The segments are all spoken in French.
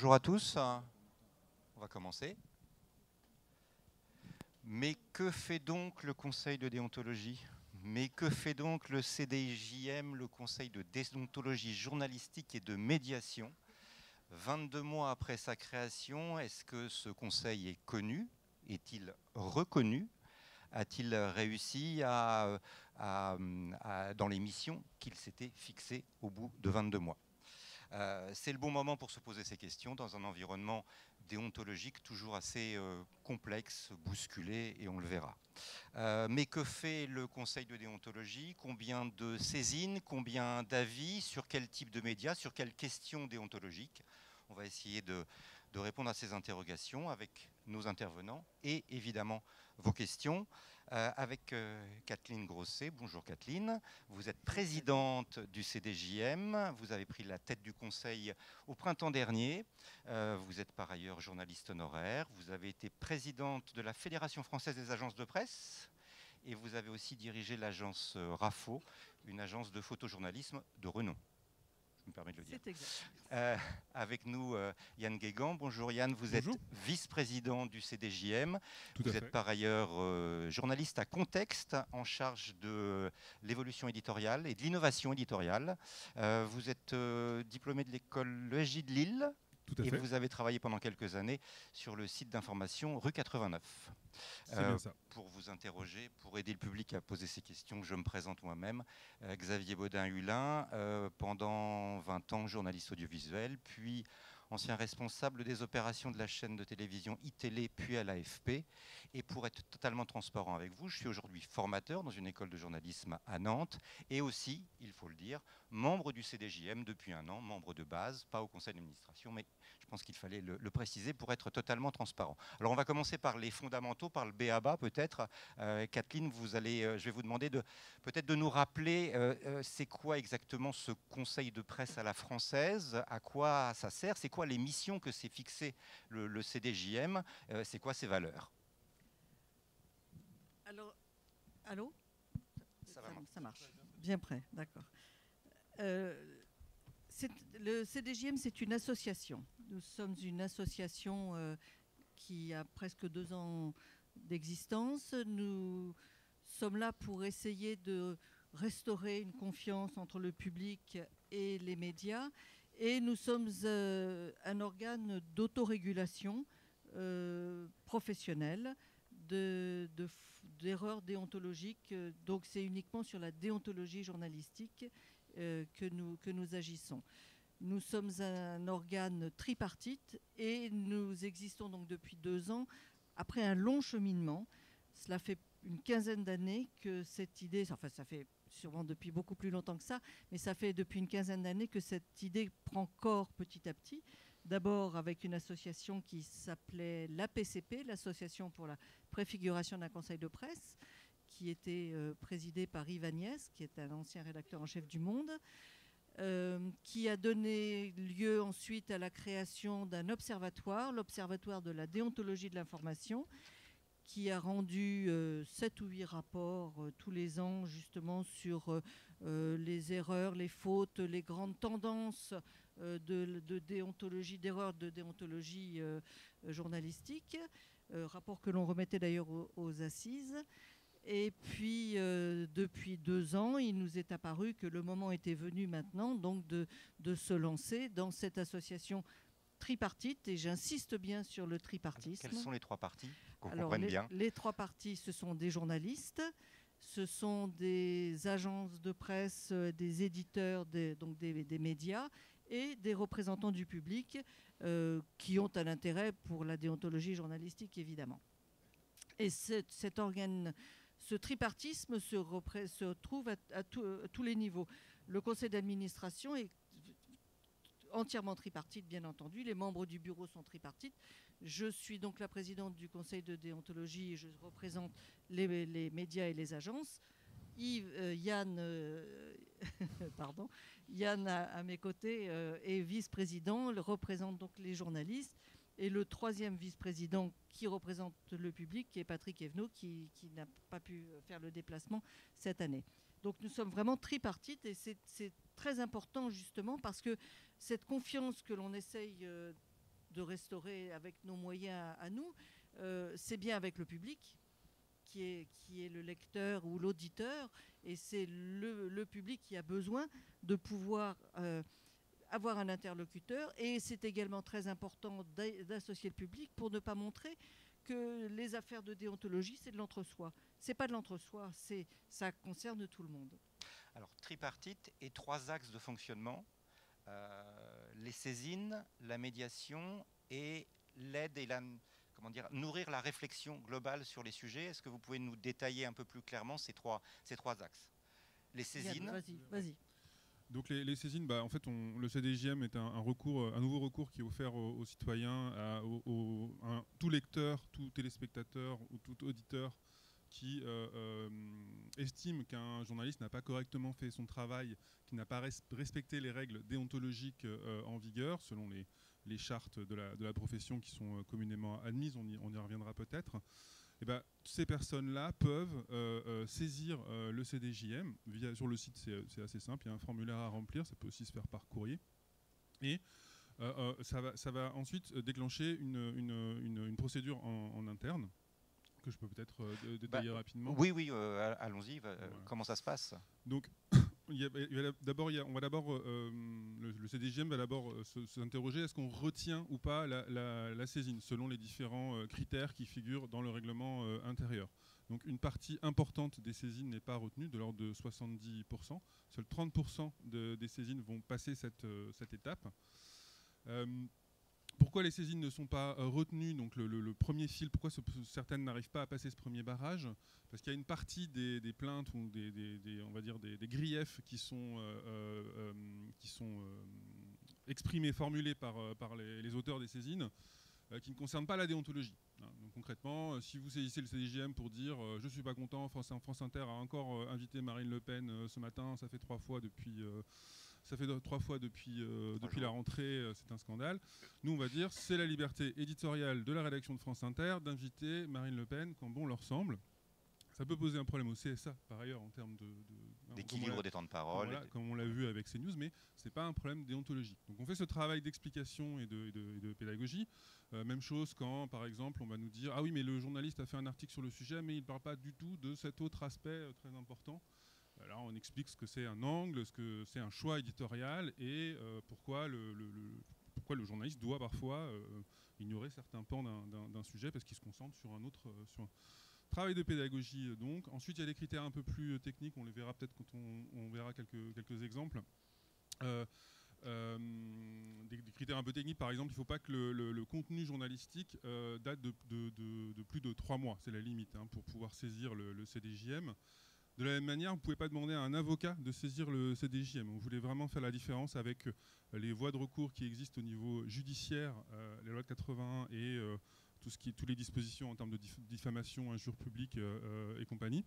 Bonjour à tous, on va commencer. Mais que fait donc le Conseil de déontologie? Mais que fait donc le CDJM, le Conseil de déontologie journalistique et de médiation? 22 mois après sa création, est-ce que ce conseil est connu? Est-il reconnu? A-t-il réussi dans les missions qu'il s'était fixées au bout de 22 mois? C'est le bon moment pour se poser ces questions dans un environnement déontologique toujours assez complexe, bousculé, et on le verra. Mais que fait le Conseil de déontologie? Combien de saisines? Combien d'avis? Sur quel type de médias? Sur quelles questions déontologiques? On va essayer de répondre à ces interrogations avec nos intervenants et évidemment vos questions. Avec Kathleen Grosset. Bonjour Kathleen. Vous êtes présidente du CDJM. Vous avez pris la tête du conseil au printemps dernier. Vous êtes par ailleurs journaliste honoraire. Vous avez été présidente de la Fédération française des agences de presse. Et vous avez aussi dirigé l'agence RAFO, une agence de photojournalisme de renom. Je me permets de le dire. C'est exact. Avec nous, Yann Guégan. Bonjour Yann, vous Bonjour. êtes vice-président du CDJM. Tout Vous à êtes fait. par ailleurs journaliste à Contexte, en charge de l'évolution éditoriale et de l'innovation éditoriale. Vous êtes diplômé de l'école l'ESJ de Lille. Tout à Et fait. vous avez travaillé pendant quelques années sur le site d'information Rue 89. C'est bien ça. Pour vous interroger, pour aider le public à poser ces questions, je me présente moi-même. Xavier Baudin-Hulin, pendant 20 ans journaliste audiovisuel, puis ancien responsable des opérations de la chaîne de télévision iTélé, puis à l'AFP. Et pour être totalement transparent avec vous, je suis aujourd'hui formateur dans une école de journalisme à Nantes et aussi, il faut le dire, membre du CDJM depuis 1 an, membre de base, pas au conseil d'administration, mais je pense qu'il fallait le préciser pour être totalement transparent. Alors on va commencer par les fondamentaux, par le b.a.-ba peut-être. Kathleen, je vais vous demander peut-être de nous rappeler c'est quoi exactement ce conseil de presse à la française, à quoi ça sert, c'est quoi les missions que s'est fixé le CDJM, c'est quoi ses valeurs? Alors, allô? Ça va, ça marche. Bien prêt, d'accord. Le CDJM, c'est une association. Nous sommes une association qui a presque 2 ans d'existence. Nous sommes là pour essayer de restaurer une confiance entre le public et les médias. Et nous sommes un organe d'autorégulation professionnelle d'erreurs déontologiques. Donc c'est uniquement sur la déontologie journalistique que nous agissons. Nous sommes un organe tripartite et nous existons donc depuis 2 ans après un long cheminement. Cela fait une quinzaine d'années que cette idée, enfin ça fait sûrement depuis beaucoup plus longtemps que ça, mais ça fait depuis une quinzaine d'années que cette idée prend corps petit à petit. D'abord avec une association qui s'appelait l'APCP, l'Association pour la préfiguration d'un conseil de presse, qui était présidée par Yves Agnès, qui est un ancien rédacteur en chef du Monde, qui a donné lieu ensuite à la création d'un observatoire, l'Observatoire de la déontologie de l'information, qui a rendu 7 ou 8 rapports tous les ans justement sur les erreurs, les fautes, les grandes tendances de déontologie, d'erreurs de déontologie journalistique, rapport que l'on remettait d'ailleurs aux assises. Et puis, depuis 2 ans, il nous est apparu que le moment était venu maintenant donc de se lancer dans cette association tripartite, et j'insiste bien sur le tripartisme. Quelles sont les 3 parties qu'on Alors, comprenne bien? Les 3 parties, ce sont des journalistes, ce sont des agences de presse, des éditeurs, donc des médias, et des représentants du public qui ont un intérêt pour la déontologie journalistique, évidemment. Et ce tripartisme se trouve à tous les niveaux. Le conseil d'administration est entièrement tripartite, bien entendu. Les membres du bureau sont tripartites. Je suis donc la présidente du conseil de déontologie et je représente les médias et les agences. Yann à mes côtés est vice-président, représente donc les journalistes. Et le 3e vice-président qui représente le public, qui est Patrick Evenot, qui n'a pas pu faire le déplacement cette année. Donc nous sommes vraiment tripartites et c'est très important justement parce que cette confiance que l'on essaye de restaurer avec nos moyens à nous, c'est bien avec le public, qui est le lecteur ou l'auditeur, et c'est le public qui a besoin de pouvoir avoir un interlocuteur, et c'est également très important d'associer le public pour ne pas montrer que les affaires de déontologie, c'est de l'entre-soi. C'est pas de l'entre-soi, ça concerne tout le monde. Alors, tripartite et 3 axes de fonctionnement, les saisines, la médiation et l'aide et nourrir la réflexion globale sur les sujets. Est-ce que vous pouvez nous détailler un peu plus clairement ces trois axes? Les saisines. Vas-y. Donc les saisines, en fait, le CDJM est un nouveau recours qui est offert aux citoyens, à tout lecteur, tout téléspectateur ou tout auditeur qui estime qu'un journaliste n'a pas correctement fait son travail, qui n'a pas respecté les règles déontologiques en vigueur, selon les chartes de la profession qui sont communément admises, on y reviendra peut-être. Et ces personnes-là peuvent saisir le CDJM. Sur le site, c'est assez simple, il y a un formulaire à remplir, ça peut aussi se faire par courrier. Et ça va ensuite déclencher une procédure en interne, que je peux peut-être détailler rapidement. Oui, allons-y. Voilà. Comment ça se passe? Donc, le CDJM va d'abord s'interroger, est-ce qu'on retient ou pas la saisine, selon les différents critères qui figurent dans le règlement intérieur. Donc une partie importante des saisines n'est pas retenue, de l'ordre de 70%. Seuls 30% des saisines vont passer cette étape. Pourquoi les saisines ne sont pas retenues? Donc le premier fil, pourquoi certaines n'arrivent pas à passer ce premier barrage? Parce qu'il y a une partie des plaintes ou on va dire des griefs qui sont exprimés, formulés par les auteurs des saisines, qui ne concernent pas la déontologie. Donc concrètement, si vous saisissez le CDJM pour dire je ne suis pas content, France Inter a encore invité Marine Le Pen ce matin, ça fait 3 fois depuis la rentrée, c'est un scandale. Nous, on va dire, c'est la liberté éditoriale de la rédaction de France Inter d'inviter Marine Le Pen quand bon leur semble. Ça peut poser un problème au CSA, par ailleurs, en termes d'équilibre des temps de parole. Voilà, comme on l'a vu avec CNews, mais ce n'est pas un problème déontologique. Donc on fait ce travail d'explication et de pédagogie. Même chose quand, par exemple, on va nous dire « Ah oui, mais le journaliste a fait un article sur le sujet, mais il ne parle pas du tout de cet autre aspect très important. » Là, on explique ce que c'est un angle, ce que c'est un choix éditorial et pourquoi le journaliste doit parfois ignorer certains pans d'un sujet parce qu'il se concentre sur un autre... Travail de pédagogie donc. Ensuite, il y a des critères un peu plus techniques, on les verra peut-être quand on verra quelques exemples. Des critères un peu techniques, par exemple, il ne faut pas que le contenu journalistique date de plus de 3 mois, c'est la limite pour pouvoir saisir le CDJM. De la même manière, vous ne pouvez pas demander à un avocat de saisir le CDJM. On voulait vraiment faire la différence avec les voies de recours qui existent au niveau judiciaire, les lois de 81 et toutes les dispositions en termes de diffamation, injure publique et compagnie.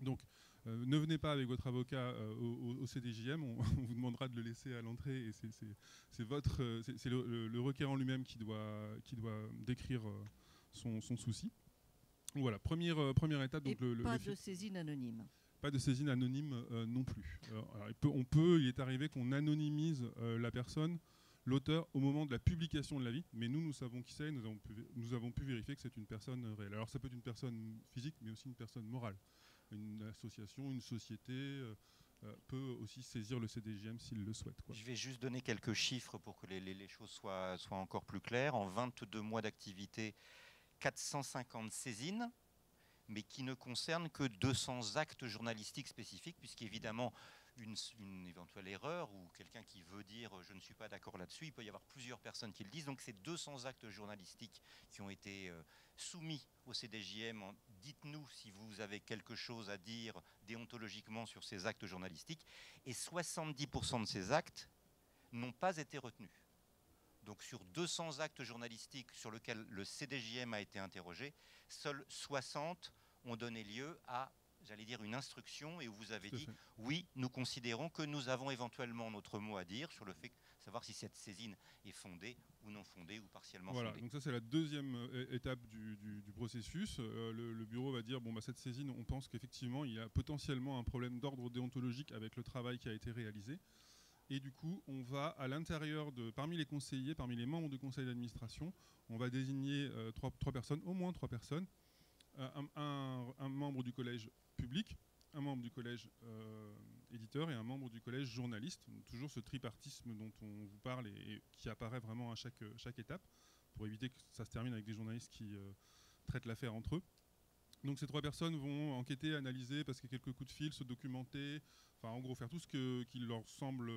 Donc, ne venez pas avec votre avocat au CDJM, on vous demandera de le laisser à l'entrée et c'est le requérant lui-même qui doit décrire son souci. Voilà, première étape. Donc pas de saisine anonyme. Pas de saisine anonyme non plus. Alors, il est arrivé qu'on anonymise la personne, l'auteur, au moment de la publication de l'avis, mais nous savons qui c'est, nous avons pu vérifier que c'est une personne réelle. Alors ça peut être une personne physique, mais aussi une personne morale. Une association, une société peut aussi saisir le CDJM s'il le souhaite. Je vais juste donner quelques chiffres pour que les choses soient encore plus claires. En 22 mois d'activité, 450 saisines, mais qui ne concernent que 200 actes journalistiques spécifiques, puisqu'évidemment, une éventuelle erreur ou quelqu'un qui veut dire je ne suis pas d'accord là-dessus, il peut y avoir plusieurs personnes qui le disent. Donc c'est 200 actes journalistiques qui ont été soumis au CDJM. Dites-nous si vous avez quelque chose à dire déontologiquement sur ces actes journalistiques. Et 70% de ces actes n'ont pas été retenus. Donc sur 200 actes journalistiques sur lesquels le CDJM a été interrogé, seuls 60 ont donné lieu à, j'allais dire, une instruction et où vous avez dit oui, nous considérons que nous avons éventuellement notre mot à dire sur le fait de savoir si cette saisine est fondée ou non fondée ou partiellement fondée. Voilà, donc ça c'est la deuxième étape du processus. Le bureau va dire bon, cette saisine, on pense qu'effectivement il y a potentiellement un problème d'ordre déontologique avec le travail qui a été réalisé. Et du coup, on va à l'intérieur parmi les conseillers, parmi les membres du conseil d'administration, on va désigner trois personnes, au moins 3 personnes, un membre du collège public, un membre du collège éditeur et un membre du collège journaliste. Donc, toujours ce tripartisme dont on vous parle et qui apparaît vraiment à chaque étape, pour éviter que ça se termine avec des journalistes qui traitent l'affaire entre eux. Donc ces 3 personnes vont enquêter, analyser, passer quelques coups de fil, se documenter, enfin en gros faire tout ce qui leur semble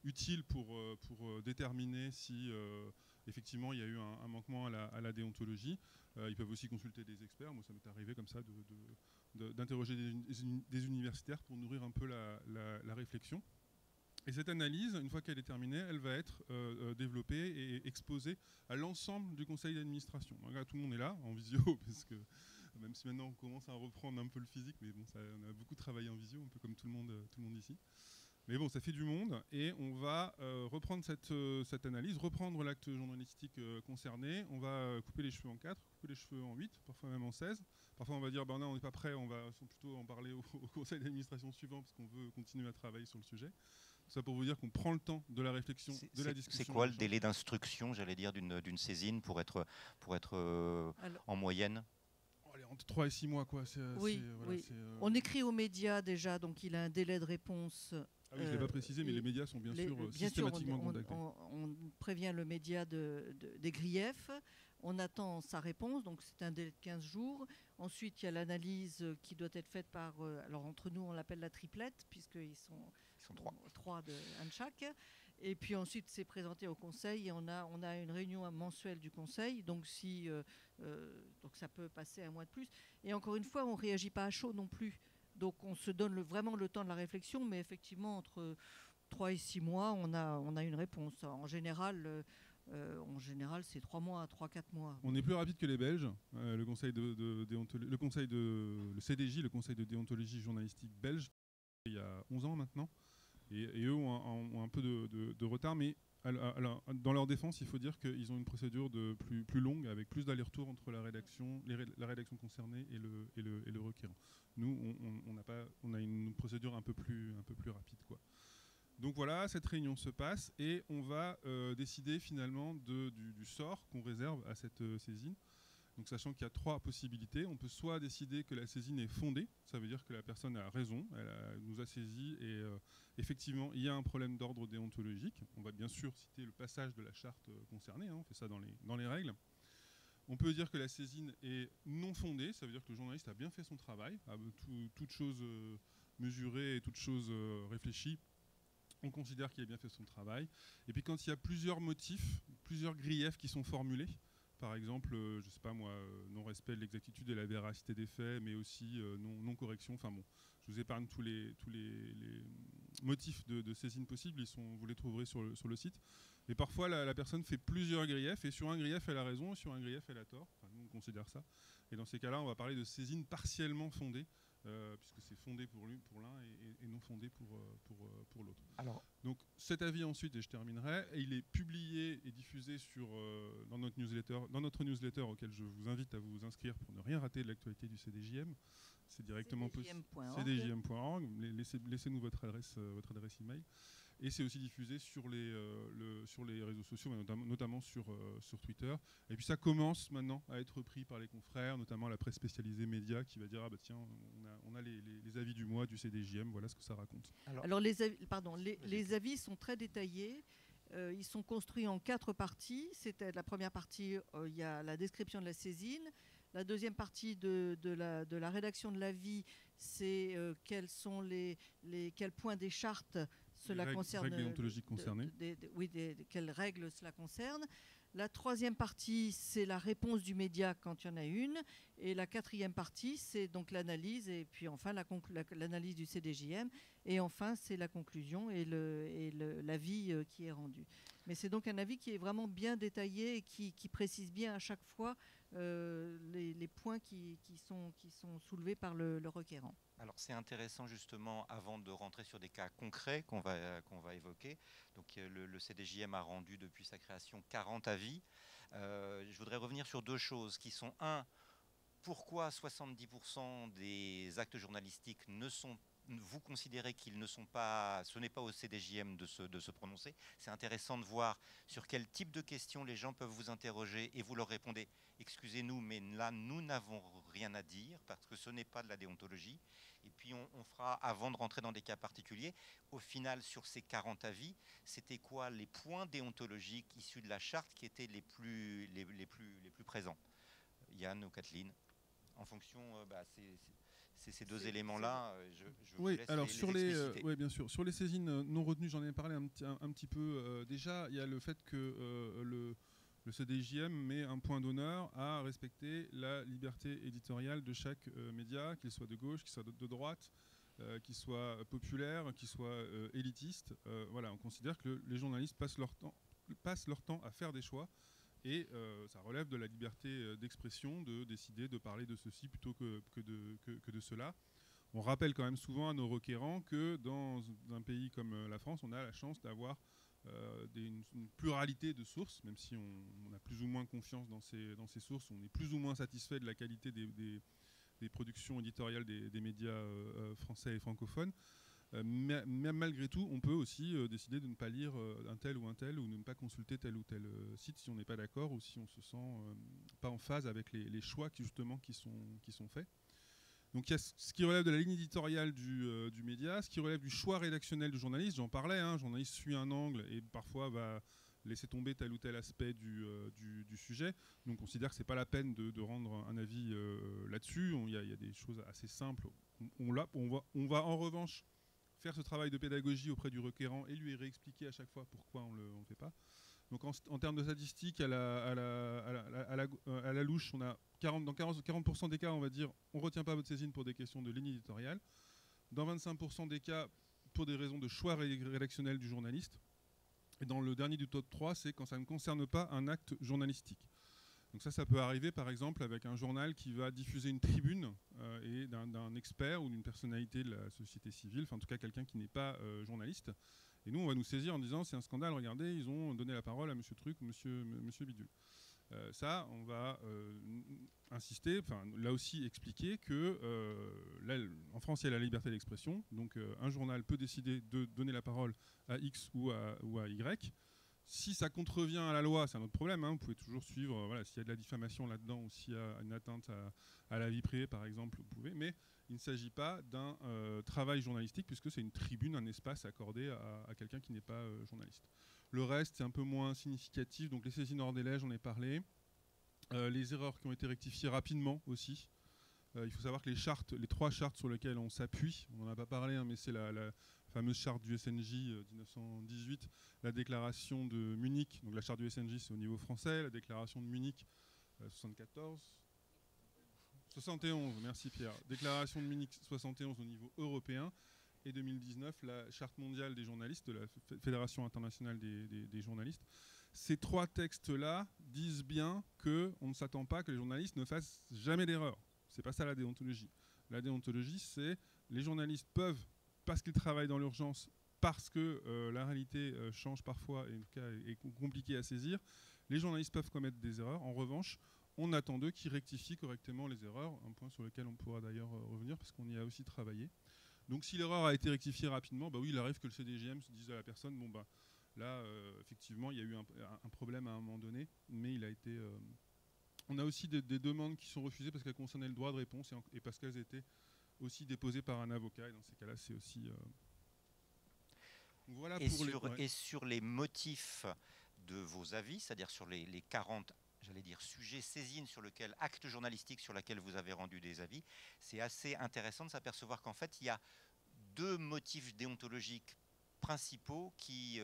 utile pour déterminer si effectivement il y a eu un manquement à la déontologie. Ils peuvent aussi consulter des experts. Moi ça m'est arrivé comme ça d'interroger des universitaires pour nourrir un peu la réflexion. Et cette analyse, une fois qu'elle est terminée, elle va être développée et exposée à l'ensemble du conseil d'administration. Là, tout le monde est là, en visio, parce que même si maintenant on commence à reprendre un peu le physique, mais bon, on a beaucoup travaillé en visio, un peu comme tout le monde ici. Mais bon, ça fait du monde, et on va reprendre cette analyse, reprendre l'acte journalistique concerné. On va couper les cheveux en 4, couper les cheveux en 8, parfois même en 16. Parfois on va dire, ben non, on n'est pas prêt, on va plutôt en parler au conseil d'administration suivant, parce qu'on veut continuer à travailler sur le sujet. Tout ça pour vous dire qu'on prend le temps de la réflexion, de la discussion. C'est quoi le délai d'instruction, j'allais dire, d'une saisine pour être en moyenne? Allez, entre 3 et 6 mois, quoi. Oui. On écrit aux médias déjà, donc il a un délai de réponse. Ah oui, je ne l'ai pas précisé, mais les médias sont bien sûr systématiquement contactés. On prévient le média des griefs. On attend sa réponse, donc c'est un délai de 15 jours. Ensuite, il y a l'analyse qui doit être faite par... alors entre nous, on l'appelle la triplette, puisqu'ils sont 3 un de chaque. Et puis ensuite, c'est présenté au conseil et on a une réunion mensuelle du conseil. Donc, donc ça peut passer un mois de plus. Et encore une fois, on ne réagit pas à chaud non plus. Donc on se donne vraiment le temps de la réflexion, mais effectivement, entre 3 et 6 mois, on a une réponse. En général, c'est 3 mois, 3-4 mois. On est plus rapide que les Belges. Le conseil le CDJ, le conseil de déontologie journalistique belge, il y a 11 ans maintenant. Et eux ont un peu de retard, mais alors, dans leur défense, il faut dire qu'ils ont une procédure plus longue, avec plus d'allers-retours entre la rédaction concernée et le requérant. Nous, on a une procédure un peu plus rapide, quoi. Donc voilà, cette réunion se passe et on va décider finalement du sort qu'on réserve à cette saisine. Donc sachant qu'il y a 3 possibilités, on peut soit décider que la saisine est fondée, ça veut dire que la personne a raison, nous a saisi et effectivement il y a un problème d'ordre déontologique. On va bien sûr citer le passage de la charte concernée, hein, on fait ça dans les règles. On peut dire que la saisine est non fondée, ça veut dire que le journaliste a bien fait son travail, toute chose mesurée et toute chose réfléchie. On considère qu'il a bien fait son travail. Et puis quand il y a plusieurs motifs, plusieurs griefs qui sont formulés, par exemple, je ne sais pas moi, non-respect de l'exactitude et la véracité des faits, mais aussi non-correction. Enfin bon, je vous épargne tous les motifs de saisine possibles, vous les trouverez sur le site. Et parfois, la personne fait plusieurs griefs, et sur un grief, elle a raison, et sur un grief, elle a tort. Enfin, nous, on considère ça. Et dans ces cas-là, on va parler de saisine partiellement fondée, puisque c'est fondé pour l'un et non fondé pour l'autre. Donc cet avis ensuite, et je terminerai, il est publié et diffusé dans notre newsletter auquel je vous invite à vous inscrire pour ne rien rater de l'actualité du CDJM. C'est directement possible. cdjm.org. Laissez-nous votre adresse email. Et c'est aussi diffusé sur les réseaux sociaux, notamment sur Twitter. Et puis ça commence maintenant à être repris par les confrères, notamment la presse spécialisée média, qui va dire, ah bah tiens, on a les avis du mois du CDJM, voilà ce que ça raconte. Alors les avis sont très détaillés. Ils sont construits en 4 parties. La première partie, il y a la description de la saisine. La deuxième partie de la rédaction de l'avis, c'est quels points des chartes cela concerne. Règles déontologiques concernées. Quelles règles cela concerne. La troisième partie, c'est la réponse du média quand il y en a une. Et la quatrième partie, c'est donc l'analyse. Et puis enfin, l'analyse du CDJM. Et enfin, c'est la conclusion et l'avis qui est rendu. Mais c'est donc un avis qui est vraiment bien détaillé et qui précise bien à chaque fois les points qui sont soulevés par le requérant. Alors c'est intéressant justement, avant de rentrer sur des cas concrets qu'on va évoquer. Donc le CDJM a rendu depuis sa création 40 avis. Je voudrais revenir sur 2 choses qui sont: 1, pourquoi 70% des actes journalistiques ne sont vous considérez qu'ils ne sont pas, ce n'est pas au CDJM de se prononcer. C'est intéressant de voir sur quel type de questions les gens peuvent vous interroger et vous leur répondez « Excusez-nous, mais là, nous n'avons rien à dire parce que ce n'est pas de la déontologie. » Et puis, on fera, avant de rentrer dans des cas particuliers, au final, sur ces 40 avis, c'était quoi les points déontologiques issus de la charte qui étaient les plus présents? Yann ou Kathleen, en fonction, c'est ces deux éléments-là. Je vous Oui, laisse alors les sur expliciter. oui, bien sûr, sur les saisines non retenues, j'en ai parlé un petit peu déjà. Il y a le fait que le CDJM met un point d'honneur à respecter la liberté éditoriale de chaque média, qu'il soit de gauche, qu'il soit de droite, qu'il soit populaire, qu'il soit élitiste. Voilà, on considère que les journalistes passent leur temps à faire des choix. Et ça relève de la liberté d'expression, de décider de parler de ceci plutôt que de cela. On rappelle quand même souvent à nos requérants que dans un pays comme la France, on a la chance d'avoir une pluralité de sources, même si on a plus ou moins confiance dans ces sources, on est plus ou moins satisfait de la qualité des productions éditoriales des médias français et francophones. Mais malgré tout, on peut aussi décider de ne pas lire un tel ou de ne pas consulter tel ou tel site si on n'est pas d'accord ou si on se sent pas en phase avec les choix qui sont faits. Donc il y a ce qui relève de la ligne éditoriale du média, ce qui relève du choix rédactionnel du journaliste. J'en parlais, le journaliste suit un angle et parfois va laisser tomber tel ou tel aspect du sujet. Donc on considère que ce n'est pas la peine de rendre un avis là-dessus. Il y a des choses assez simples. On va en revanche faire ce travail de pédagogie auprès du requérant et lui réexpliquer à chaque fois pourquoi on ne le fait pas. Donc en termes de statistiques, à la louche, on a dans 40% des cas, on va dire, on ne retient pas votre saisine pour des questions de ligne éditoriale. Dans 25% des cas, pour des raisons de choix rédactionnel du journaliste. Et dans le dernier du top 3, c'est quand ça ne concerne pas un acte journalistique. Donc ça peut arriver par exemple avec un journal qui va diffuser une tribune et d'un expert ou d'une personnalité de la société civile, enfin en tout cas quelqu'un qui n'est pas journaliste. Et nous on va nous saisir en disant c'est un scandale, regardez, ils ont donné la parole à monsieur Truc ou monsieur Bidule. Ça, on va insister, enfin là aussi expliquer que là, en France il y a la liberté d'expression, donc un journal peut décider de donner la parole à X ou à Y. Si ça contrevient à la loi, c'est un autre problème. Vous pouvez toujours suivre, voilà, s'il y a de la diffamation là-dedans ou s'il y a une atteinte à la vie privée, par exemple, vous pouvez. Mais il ne s'agit pas d'un travail journalistique puisque c'est une tribune, un espace accordé à quelqu'un qui n'est pas journaliste. Le reste, c'est un peu moins significatif. Donc les saisines hors délai, j'en ai parlé. Les erreurs qui ont été rectifiées rapidement aussi. Il faut savoir que les 3 chartes sur lesquelles on s'appuie, on n'en a pas parlé, mais c'est la fameuse charte du SNJ 1918, la déclaration de Munich, donc la charte du SNJ c'est au niveau français, la déclaration de Munich 71, merci Pierre, déclaration de Munich 71 au niveau européen, et 2019 la charte mondiale des journalistes de la Fédération internationale des journalistes. Ces 3 textes-là disent bien qu'on ne s'attend pas que les journalistes ne fassent jamais d'erreur. C'est pas ça la déontologie. La déontologie, c'est les journalistes peuvent, parce qu'ils travaillent dans l'urgence, parce que la réalité change parfois et en tout cas est compliquée à saisir, les journalistes peuvent commettre des erreurs. En revanche, on attend d'eux qu'ils rectifient correctement les erreurs, un point sur lequel on pourra d'ailleurs revenir parce qu'on y a aussi travaillé. Donc si l'erreur a été rectifiée rapidement, bah oui, il arrive que le CDJM se dise à la personne, bon bah là, effectivement, il y a eu un problème à un moment donné, mais il a été... On a aussi des demandes qui sont refusées parce qu'elles concernaient le droit de réponse et parce qu'elles étaient aussi déposées par un avocat. Et dans ces cas-là, c'est aussi... Voilà et sur les motifs de vos avis, c'est-à-dire sur les 40, j'allais dire, sujets, saisines sur lesquels, actes journalistiques sur lesquels vous avez rendu des avis, c'est assez intéressant de s'apercevoir qu'en fait, il y a 2 motifs déontologiques principaux qui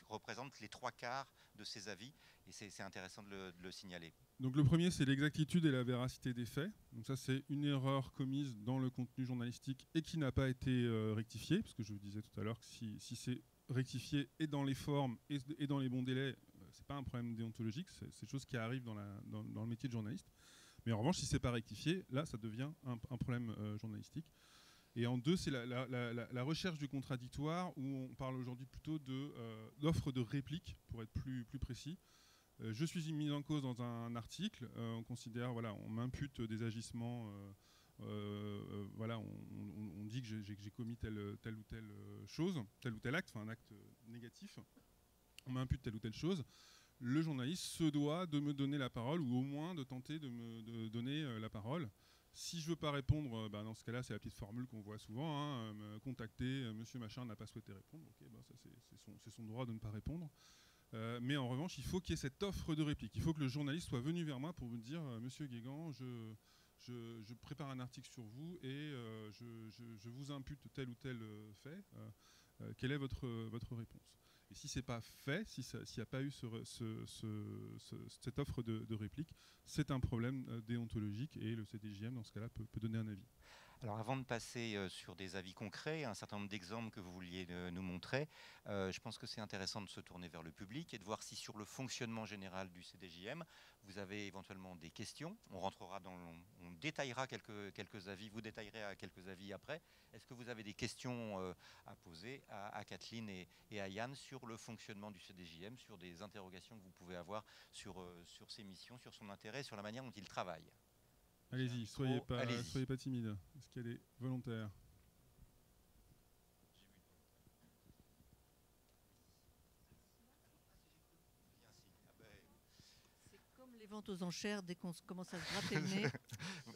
représentent les 3/4 de ces avis, et c'est intéressant de le signaler. Donc le premier, c'est l'exactitude et la véracité des faits. Donc ça, c'est une erreur commise dans le contenu journalistique et qui n'a pas été rectifiée, parce que je vous disais tout à l'heure que si c'est rectifié et dans les formes et dans les bons délais, c'est pas un problème déontologique, c'est des choses qui arrivent dans le métier de journaliste. Mais en revanche, si c'est pas rectifié, là, ça devient un problème journalistique. Et en 2, c'est la recherche du contradictoire, où on parle aujourd'hui plutôt d'offres de réplique, pour être plus précis. Je suis mis en cause dans un article, on considère, voilà, on m'impute des agissements voilà, on dit que j'ai commis telle ou telle chose, tel ou tel acte, enfin un acte négatif, on m'impute telle ou telle chose, le journaliste se doit de me donner la parole, ou au moins de tenter de me donner la parole. Si je ne veux pas répondre, dans ce cas-là, c'est la petite formule qu'on voit souvent, hein, me contacter, monsieur machin n'a pas souhaité répondre, ok, ça c'est son droit de ne pas répondre. Mais en revanche, il faut qu'il y ait cette offre de réplique. Il faut que le journaliste soit venu vers moi pour me dire, monsieur Guégan, je prépare un article sur vous et je vous impute tel ou tel fait. Quelle est votre réponse? Et si ce n'est pas fait, s'il n'y a pas eu cette offre de réplique, c'est un problème déontologique et le CDJM, dans ce cas-là, peut donner un avis. Alors avant de passer sur des avis concrets, un certain nombre d'exemples que vous vouliez nous montrer, je pense que c'est intéressant de se tourner vers le public et de voir si sur le fonctionnement général du CDJM, vous avez éventuellement des questions. On détaillera quelques avis, vous détaillerez à quelques avis après. Est-ce que vous avez des questions à poser à Kathleen et à Yann sur le fonctionnement du CDJM, sur des interrogations que vous pouvez avoir sur ses missions, sur son intérêt, sur la manière dont il travaille? Allez-y, soyez pas timide. Est-ce qu'il y a des volontaires? C'est comme les ventes aux enchères, dès qu'on commence à se gratter le nez.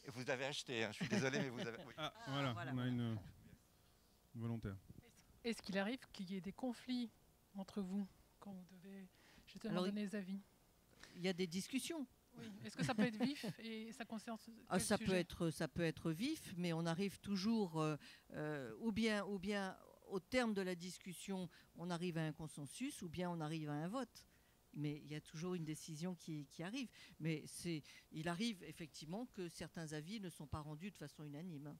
Vous avez acheté, hein, je suis désolé, mais vous avez... Oui. Voilà, on a une volontaire. Est-ce qu'il arrive qu'il y ait des conflits entre vous quand vous devez justement donner des avis? Il y a des discussions. Oui. Est-ce que ça peut être vif et ça concerne ça peut être vif, mais on arrive toujours, ou bien au terme de la discussion, on arrive à un consensus, ou bien on arrive à un vote. Mais il y a toujours une décision qui arrive. Mais il arrive effectivement que certains avis ne sont pas rendus de façon unanime.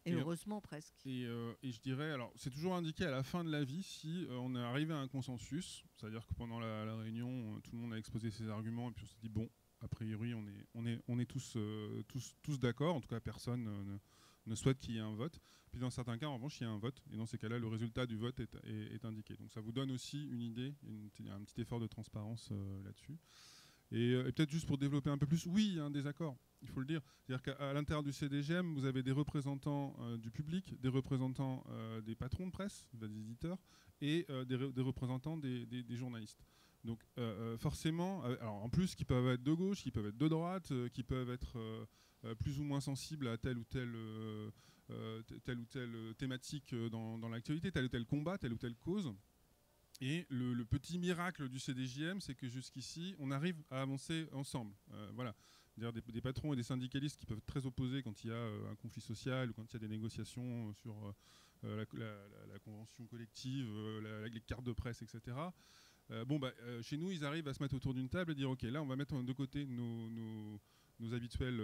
Et heureusement presque. Et je dirais, alors c'est toujours indiqué à la fin de l'avis si on est arrivé à un consensus, c'est-à-dire que pendant la réunion, tout le monde a exposé ses arguments et puis on s'est dit bon, a priori on est tous d'accord, en tout cas personne ne souhaite qu'il y ait un vote. Puis dans certains cas, en revanche, il y a un vote et dans ces cas-là, le résultat du vote est indiqué. Donc ça vous donne aussi une idée, un petit effort de transparence là-dessus. Et peut-être juste pour développer un peu plus, oui, il y a un désaccord, il faut le dire. C'est-à-dire qu'à l'intérieur du CDJM, vous avez des représentants du public, des représentants des patrons de presse, des éditeurs, et des représentants des journalistes. Donc forcément, alors en plus, qui peuvent être de gauche, qui peuvent être de droite, qui peuvent être plus ou moins sensibles à telle ou telle thématique dans l'actualité, tel ou tel combat, telle ou telle cause. Et le petit miracle du CDJM, c'est que jusqu'ici, on arrive à avancer ensemble. Voilà. C'est-à-dire des patrons et des syndicalistes qui peuvent être très opposés quand il y a un conflit social ou quand il y a des négociations sur la convention collective, les cartes de presse, etc. Chez nous, ils arrivent à se mettre autour d'une table et dire ok, là, on va mettre de côté nos habituelles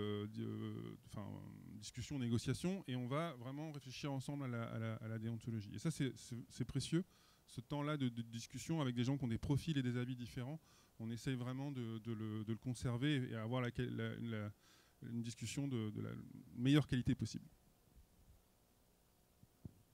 discussions, négociations, et on va vraiment réfléchir ensemble à la déontologie. Et ça, c'est précieux. Ce temps-là de discussion avec des gens qui ont des profils et des avis différents, on essaye vraiment de le conserver et avoir une discussion de la meilleure qualité possible.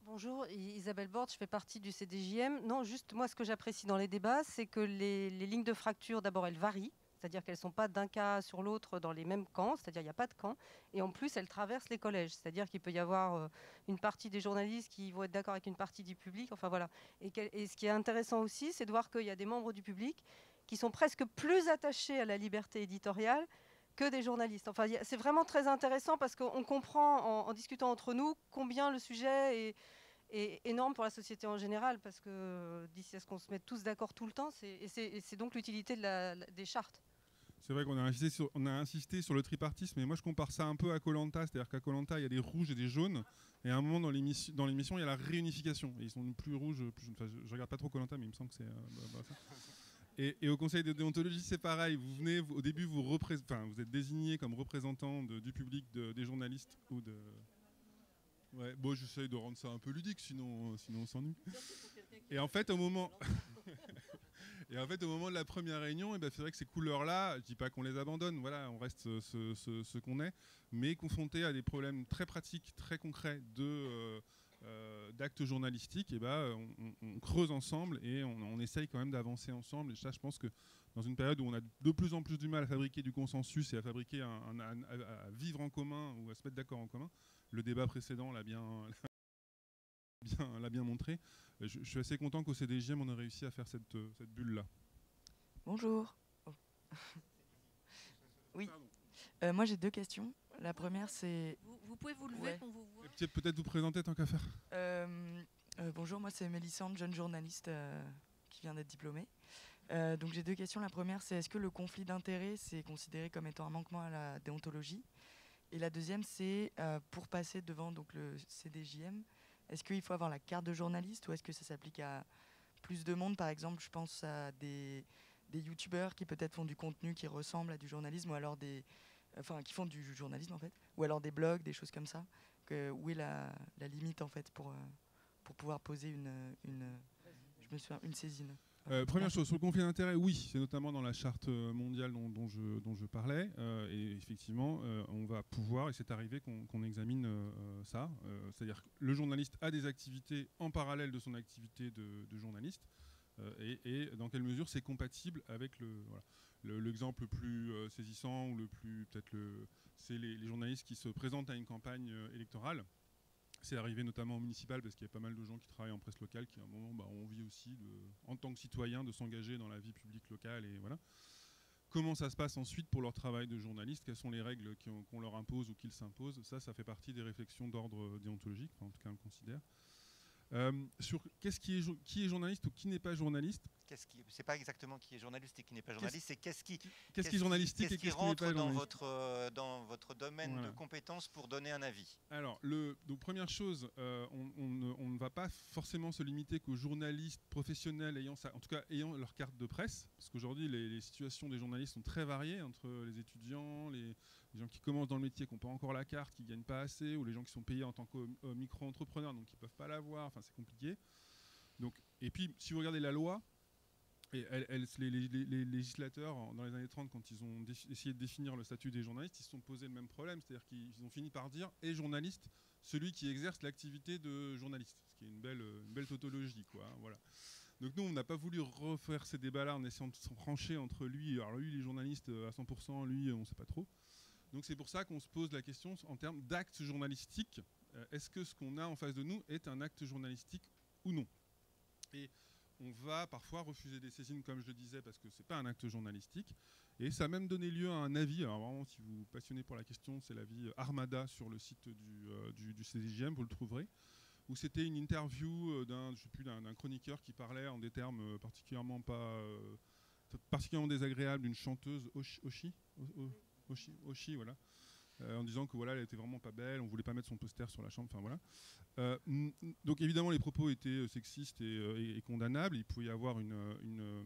Bonjour, Isabelle Borde, je fais partie du CDJM. Non, juste moi, ce que j'apprécie dans les débats, c'est que les lignes de fracture, d'abord, elles varient. C'est-à-dire qu'elles ne sont pas d'un cas sur l'autre dans les mêmes camps, c'est-à-dire qu'il n'y a pas de camp. Et en plus, elles traversent les collèges, c'est-à-dire qu'il peut y avoir une partie des journalistes qui vont être d'accord avec une partie du public. Enfin voilà. Et ce qui est intéressant aussi, c'est de voir qu'il y a des membres du public qui sont presque plus attachés à la liberté éditoriale que des journalistes. Enfin, c'est vraiment très intéressant parce qu'on comprend en discutant entre nous combien le sujet est énorme pour la société en général, parce que d'ici à ce qu'on se mette tous d'accord tout le temps, c'est donc l'utilité des chartes. C'est vrai qu'on a insisté sur le tripartisme, mais moi je compare ça un peu à Koh-Lanta, c'est-à-dire qu'à Koh-Lanta il y a des rouges et des jaunes, et à un moment dans l'émission il y a la réunification, et ils sont plus rouges, je regarde pas trop Koh-Lanta, mais il me semble que c'est ça. Et au conseil de déontologie c'est pareil, vous venez, au début vous êtes désigné comme représentant du public, des journalistes ou de... Ouais, bon, j'essaye de rendre ça un peu ludique, sinon on s'ennuie. Et en fait, au moment de la première réunion, c'est vrai que ces couleurs-là, je dis pas qu'on les abandonne, voilà, on reste ce qu'on est, mais confronté à des problèmes très pratiques, très concrets d'actes journalistiques, on creuse ensemble et on essaye quand même d'avancer ensemble. Et ça, je pense que dans une période où on a de plus en plus du mal à fabriquer du consensus et à fabriquer à vivre en commun ou à se mettre d'accord en commun, le débat précédent l'a bien montré. Je suis assez content qu'au CDJM, on ait réussi à faire cette bulle-là. Bonjour. Oh. Oui. Moi, j'ai 2 questions. La première, c'est... Vous pouvez vous lever qu'on vous voit. Peut-être vous présenter tant qu'à faire. Bonjour, moi, c'est Mélissande, jeune journaliste qui vient d'être diplômée. Donc, j'ai 2 questions. La première, c'est est-ce que le conflit d'intérêts, c'est considéré comme étant un manquement à la déontologie? Et la deuxième, c'est pour passer devant donc, le CDJM, est-ce qu'il faut avoir la carte de journaliste ou est-ce que ça s'applique à plus de monde? Par exemple, je pense à des youtubeurs qui peut-être font du contenu qui ressemble à du journalisme ou alors qui font du journalisme en fait, ou alors des blogs, des choses comme ça. Où est la limite en fait pour pouvoir poser une saisine? Première chose, sur le conflit d'intérêts, oui, c'est notamment dans la charte mondiale dont je parlais. Et effectivement, on va pouvoir, et c'est arrivé qu'on examine ça. C'est-à-dire que le journaliste a des activités en parallèle de son activité de journaliste. Et dans quelle mesure c'est compatible avec l'exemple le plus saisissant ou c'est les journalistes qui se présentent à une campagne électorale. C'est arrivé notamment au municipal parce qu'il y a pas mal de gens qui travaillent en presse locale qui à un moment ont envie aussi en tant que citoyen de s'engager dans la vie publique locale et voilà. Comment ça se passe ensuite pour leur travail de journaliste? Quelles sont les règles qu'on leur impose ou qu'ils s'imposent? Ça fait partie des réflexions d'ordre déontologique, en tout cas on le considère. Sur qui est journaliste ou qui n'est pas journaliste. C'est pas exactement qui est journaliste et qui n'est pas journaliste, c'est qu'est-ce qui est journalistique et qu'est-ce qui n'est pas journaliste. dans votre domaine de compétences pour donner un avis. Alors, donc première chose, on ne va pas forcément se limiter qu'aux journalistes professionnels ayant leur carte de presse, parce qu'aujourd'hui les situations des journalistes sont très variées entre les étudiants, les gens qui commencent dans le métier, qui n'ont pas encore la carte, qui ne gagnent pas assez, ou les gens qui sont payés en tant que micro-entrepreneurs, donc qui ne peuvent pas l'avoir, enfin c'est compliqué. Donc, et puis, si vous regardez la loi, et les législateurs, dans les années 30, quand ils ont essayé de définir le statut des journalistes, ils se sont posé le même problème, c'est-à-dire qu'ils ont fini par dire « et journaliste, celui qui exerce l'activité de journaliste », ce qui est une belle tautologie, quoi, hein, voilà. Donc nous, on n'a pas voulu refaire ces débats-là en essayant de se trancher entre lui, alors lui, il est journaliste à 100%, lui, on ne sait pas trop. Donc c'est pour ça qu'on se pose la question en termes d'acte journalistique. Est-ce que ce qu'on a en face de nous est un acte journalistique ou non? Et on va parfois refuser des saisines, comme je le disais, parce que ce n'est pas un acte journalistique. Et ça a même donné lieu à un avis. Alors vraiment, si vous vous passionnez pour la question, c'est l'avis Armada sur le site du CDJM, vous le trouverez. Où c'était une interview d'un chroniqueur qui parlait en des termes particulièrement désagréables d'une chanteuse Oshi, voilà. En disant que voilà, elle était vraiment pas belle, on voulait pas mettre son poster sur la chambre, enfin voilà. Donc évidemment les propos étaient sexistes et condamnables. Il pouvait y avoir une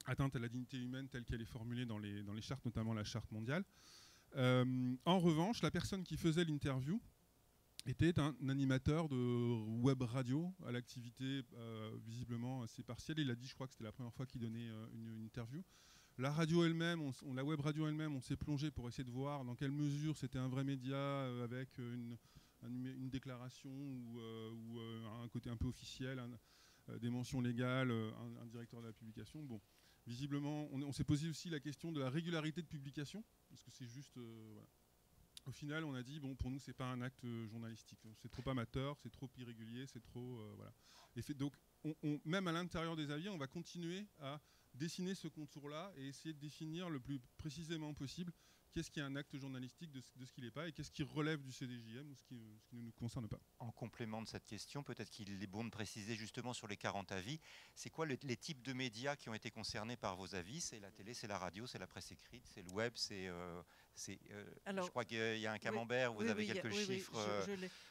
atteinte à la dignité humaine telle qu'elle est formulée dans les chartes, notamment la charte mondiale. En revanche, la personne qui faisait l'interview était un animateur de web radio à l'activité visiblement assez partielle. Il a dit, je crois que c'était la première fois qu'il donnait une interview. La radio elle-même, la web radio elle-même, on s'est plongé pour essayer de voir dans quelle mesure c'était un vrai média avec une déclaration ou un côté un peu officiel, des mentions légales, un directeur de la publication. Bon, visiblement, on s'est posé aussi la question de la régularité de publication, parce que c'est juste... voilà. Au final, on a dit, bon, pour nous, c'est pas un acte journalistique. C'est trop amateur, c'est trop irrégulier, c'est trop... voilà. Et donc, même à l'intérieur des avis, on va continuer à dessiner ce contour-là et essayer de définir le plus précisément possible qu'est-ce qui est un acte journalistique de ce qui n'est pas et qu'est-ce qui relève du CDJM ou ce qui ne nous concerne pas. En complément de cette question, peut-être qu'il est bon de préciser justement sur les 40 avis, c'est quoi les types de médias qui ont été concernés par vos avis? C'est la télé, c'est la radio, c'est la presse écrite, c'est le web, je crois qu'il y a un camembert, vous avez quelques chiffres.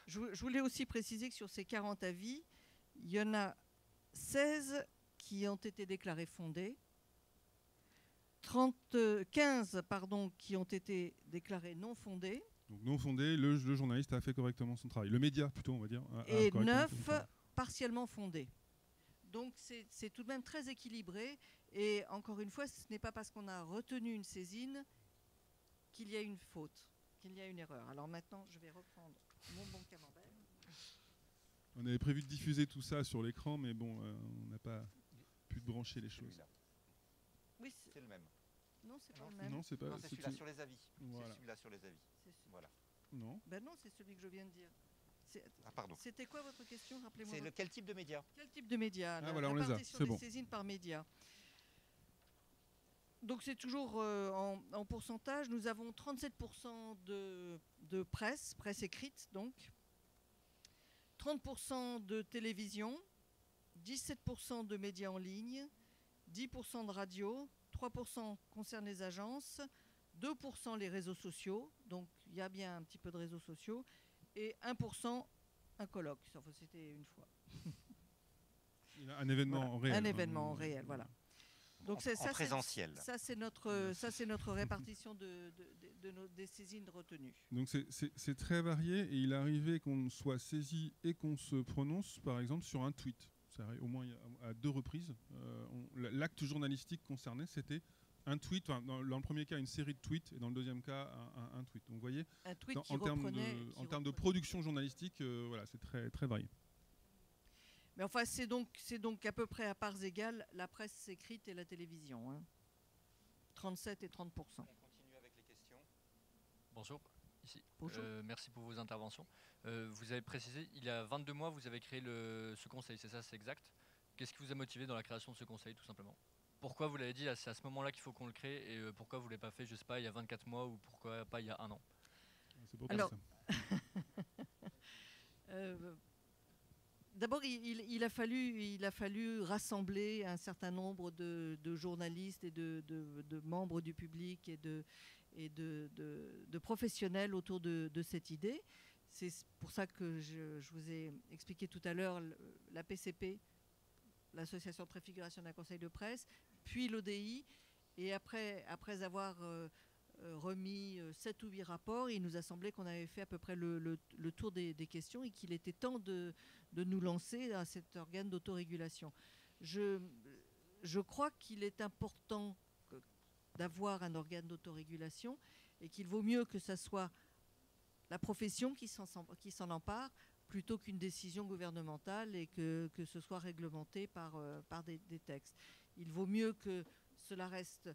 Je voulais aussi préciser que sur ces 40 avis, il y en a 16 qui ont été déclarés fondés, 15 qui ont été déclarés non fondés. Donc non fondés, le journaliste a fait correctement son travail. Le média plutôt, on va dire. Et 9 partiellement fondés. Donc c'est tout de même très équilibré. Et encore une fois, ce n'est pas parce qu'on a retenu une saisine qu'il y a une faute, qu'il y a une erreur. Alors maintenant, je vais reprendre mon bon camembert. On avait prévu de diffuser tout ça sur l'écran, mais bon, on n'a pas pu brancher les choses. Oui, C'est le même. non, c'est pas Non, le même. Non, c'est pas. Non, c'est celui-là sur les avis. Voilà. C'est celui-là sur les avis. Voilà. Non. Ben non, c'est celui que je viens de dire. Ah, pardon. C'était quoi votre question? Rappelez-moi. C'est quel type de média? Quel type de médias? Voilà, on les a. Répartition C'est des bon. saisines par média. Donc c'est toujours en pourcentage. Nous avons 37% de presse écrite, donc 30% de télévision, 17% de médias en ligne, 10% de radio, 3% concerne les agences, 2% les réseaux sociaux, donc il y a bien un petit peu de réseaux sociaux, et 1% un colloque. Enfin, c'était une fois. Un événement Voilà. réel. Un événement réel, voilà. Donc En présentiel. Ça, c'est notre répartition des saisines retenues. Donc c'est très varié et il arrivait qu'on soit saisi et qu'on se prononce, par exemple, sur un tweet. Ça arrive au moins à 2 reprises. L'acte journalistique concerné, c'était un tweet. Enfin, dans le premier cas, une série de tweets, et dans le deuxième cas, un tweet. Donc vous voyez, Un tweet en termes de production journalistique, voilà, c'est très, très varié. Mais enfin, c'est donc à peu près à parts égales la presse écrite et la télévision. Hein. 37 et 30%. On continue avec les questions. Bonjour, ici. Bonjour. Merci pour vos interventions. Vous avez précisé, il y a 22 mois, vous avez créé ce conseil, c'est ça, c'est exact. Qu'est-ce qui vous a motivé dans la création de ce conseil, tout simplement? Pourquoi vous l'avez dit, c'est à ce moment-là qu'il faut qu'on le crée, et pourquoi vous ne l'avez pas fait, je ne sais pas, il y a 24 mois, ou pourquoi pas il y a 1 an? C'est pour Alors, ça. D'abord, il a fallu rassembler un certain nombre de journalistes et de membres du public et de professionnels autour de cette idée. C'est pour ça que je vous ai expliqué tout à l'heure la PCP, l'Association de préfiguration d'un conseil de presse, puis l'ODI. Et après avoir remis 7 ou 8 rapports, il nous a semblé qu'on avait fait à peu près le tour des questions et qu'il était temps de nous lancer à cet organe d'autorégulation. Je crois qu'il est important d'avoir un organe d'autorégulation et qu'il vaut mieux que ce soit la profession qui s'en empare plutôt qu'une décision gouvernementale et que ce soit réglementé par des textes. Il vaut mieux que cela reste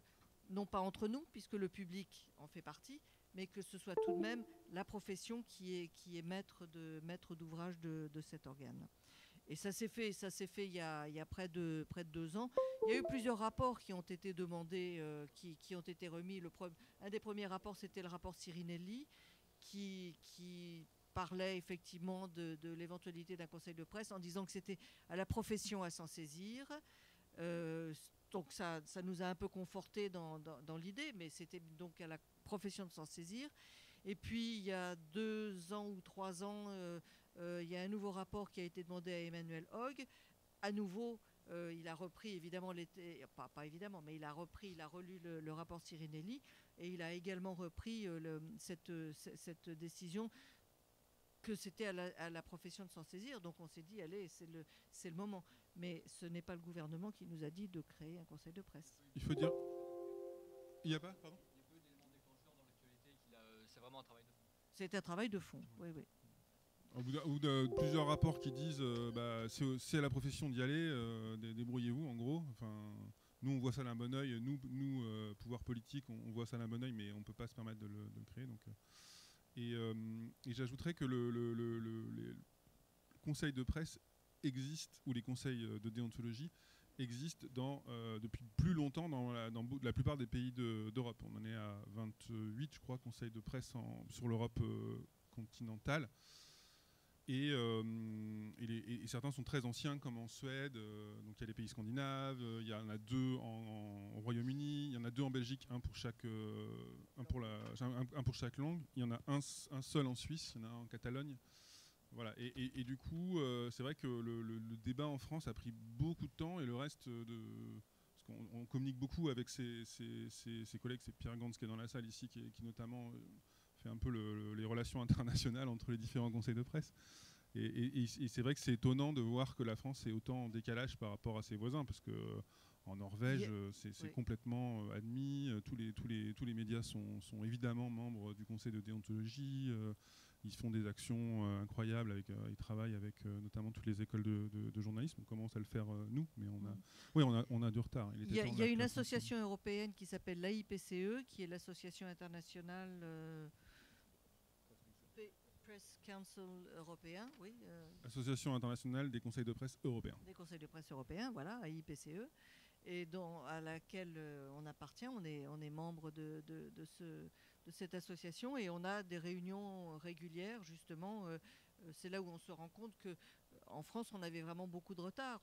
non pas entre nous, puisque le public en fait partie, mais que ce soit tout de même la profession qui est maître d'ouvrage de cet organe. Et ça s'est fait il y a près de 2 ans. Il y a eu plusieurs rapports qui ont été demandés, qui ont été remis. Un des premiers rapports, c'était le rapport Sirinelli, qui parlait effectivement de l'éventualité d'un conseil de presse en disant que c'était à la profession à s'en saisir. Donc ça nous a un peu conforté dans l'idée, mais c'était donc à la profession de s'en saisir. Et puis il y a 2 ans ou 3 ans, il y a un nouveau rapport qui a été demandé à Emmanuel Hogue. À nouveau, il a repris évidemment pas évidemment, mais il a relu le rapport Sirinelli et il a également repris cette décision que c'était à la profession de s'en saisir. Donc on s'est dit, allez, c'est le moment. Mais ce n'est pas le gouvernement qui nous a dit de créer un conseil de presse. Il faut dire... Il n'y a pas, pardon? Il y a peu d'éléments déclencheurs dans l'actualité, c'est vraiment un travail de fond. C'est un travail de fond, oui. Au bout de plusieurs rapports qui disent c'est à la profession d'y aller, débrouillez-vous en gros. Enfin, nous on voit ça d'un bon oeil, nous pouvoir politique on voit ça d'un bon oeil, mais on ne peut pas se permettre de le créer. Donc, et j'ajouterais que le conseil de presse existe, ou les conseils de déontologie existent depuis plus longtemps dans la plupart des pays d'Europe. On en est à 28, je crois, conseils de presse sur l'Europe continentale. Et certains sont très anciens, comme en Suède. Donc il y a les pays scandinaves, il y en a 2 au Royaume-Uni, il y en a 2 en Belgique, un pour chaque langue. Il y en a un seul en Suisse, il y en a un en Catalogne. Voilà. Et du coup, c'est vrai que le débat en France a pris beaucoup de temps, et le reste parce qu'on communique beaucoup avec ses collègues. C'est Pierre Gantz qui est dans la salle ici, qui notamment fait un peu les relations internationales entre les différents conseils de presse. Et c'est vrai que c'est étonnant de voir que la France est autant en décalage par rapport à ses voisins, parce que en Norvège, c'est complètement admis. Tous les médias sont évidemment membres du conseil de déontologie. ils font des actions incroyables, ils travaillent avec notamment toutes les écoles de journalisme. On commence à le faire nous, mais on a du retard. Il y a une association européenne qui s'appelle l'AIPCE, qui est l'association internationale Press Council européen, oui. Association internationale des conseils de presse européens. Des conseils de presse européens, voilà, AIPCE, et à laquelle on appartient. On est membre de cette association et on a des réunions régulières, justement. C'est là où on se rend compte qu'en France, on avait vraiment beaucoup de retard.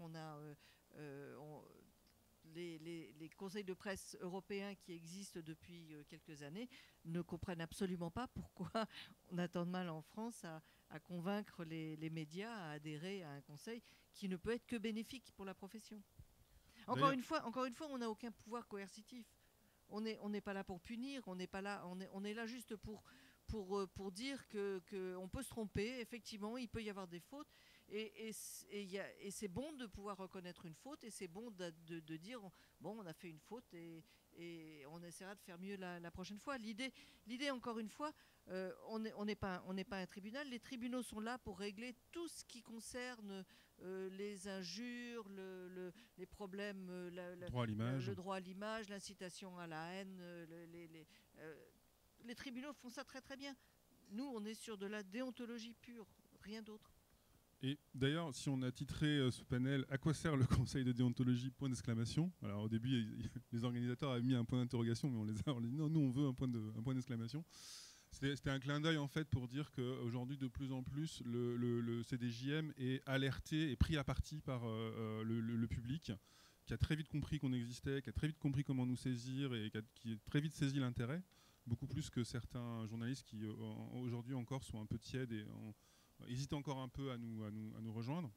Les conseils de presse européens qui existent depuis quelques années ne comprennent absolument pas pourquoi on a tant de mal en France à convaincre les médias à adhérer à un conseil qui ne peut être que bénéfique pour la profession. Encore une fois, on n'a aucun pouvoir coercitif. On n'est pas là pour punir, on est là juste pour dire qu'on peut se tromper. Effectivement, il peut y avoir des fautes. Et c'est bon de pouvoir reconnaître une faute, et c'est bon de dire bon, on a fait une faute et on essaiera de faire mieux la prochaine fois. L'idée, encore une fois, on n'est pas un tribunal. Les tribunaux sont là pour régler tout ce qui concerne les injures, les problèmes, le droit à l'image, l'incitation à la haine. Les tribunaux font ça très très bien. Nous, on est sur de la déontologie pure, rien d'autre. Et d'ailleurs, si on a titré ce panel « À quoi sert le conseil de déontologie ?» point d'exclamation. Alors au début, les organisateurs avaient mis un point d'interrogation, mais on a dit non, nous on veut un point d'exclamation. C'était un clin d'œil en fait pour dire qu'aujourd'hui, de plus en plus, le CDJM est alerté et pris à partie par le public, qui a très vite compris qu'on existait, qui a très vite compris comment nous saisir et qui a très vite saisi l'intérêt, beaucoup plus que certains journalistes qui aujourd'hui encore sont un peu tièdes et hésitent encore un peu à nous rejoindre.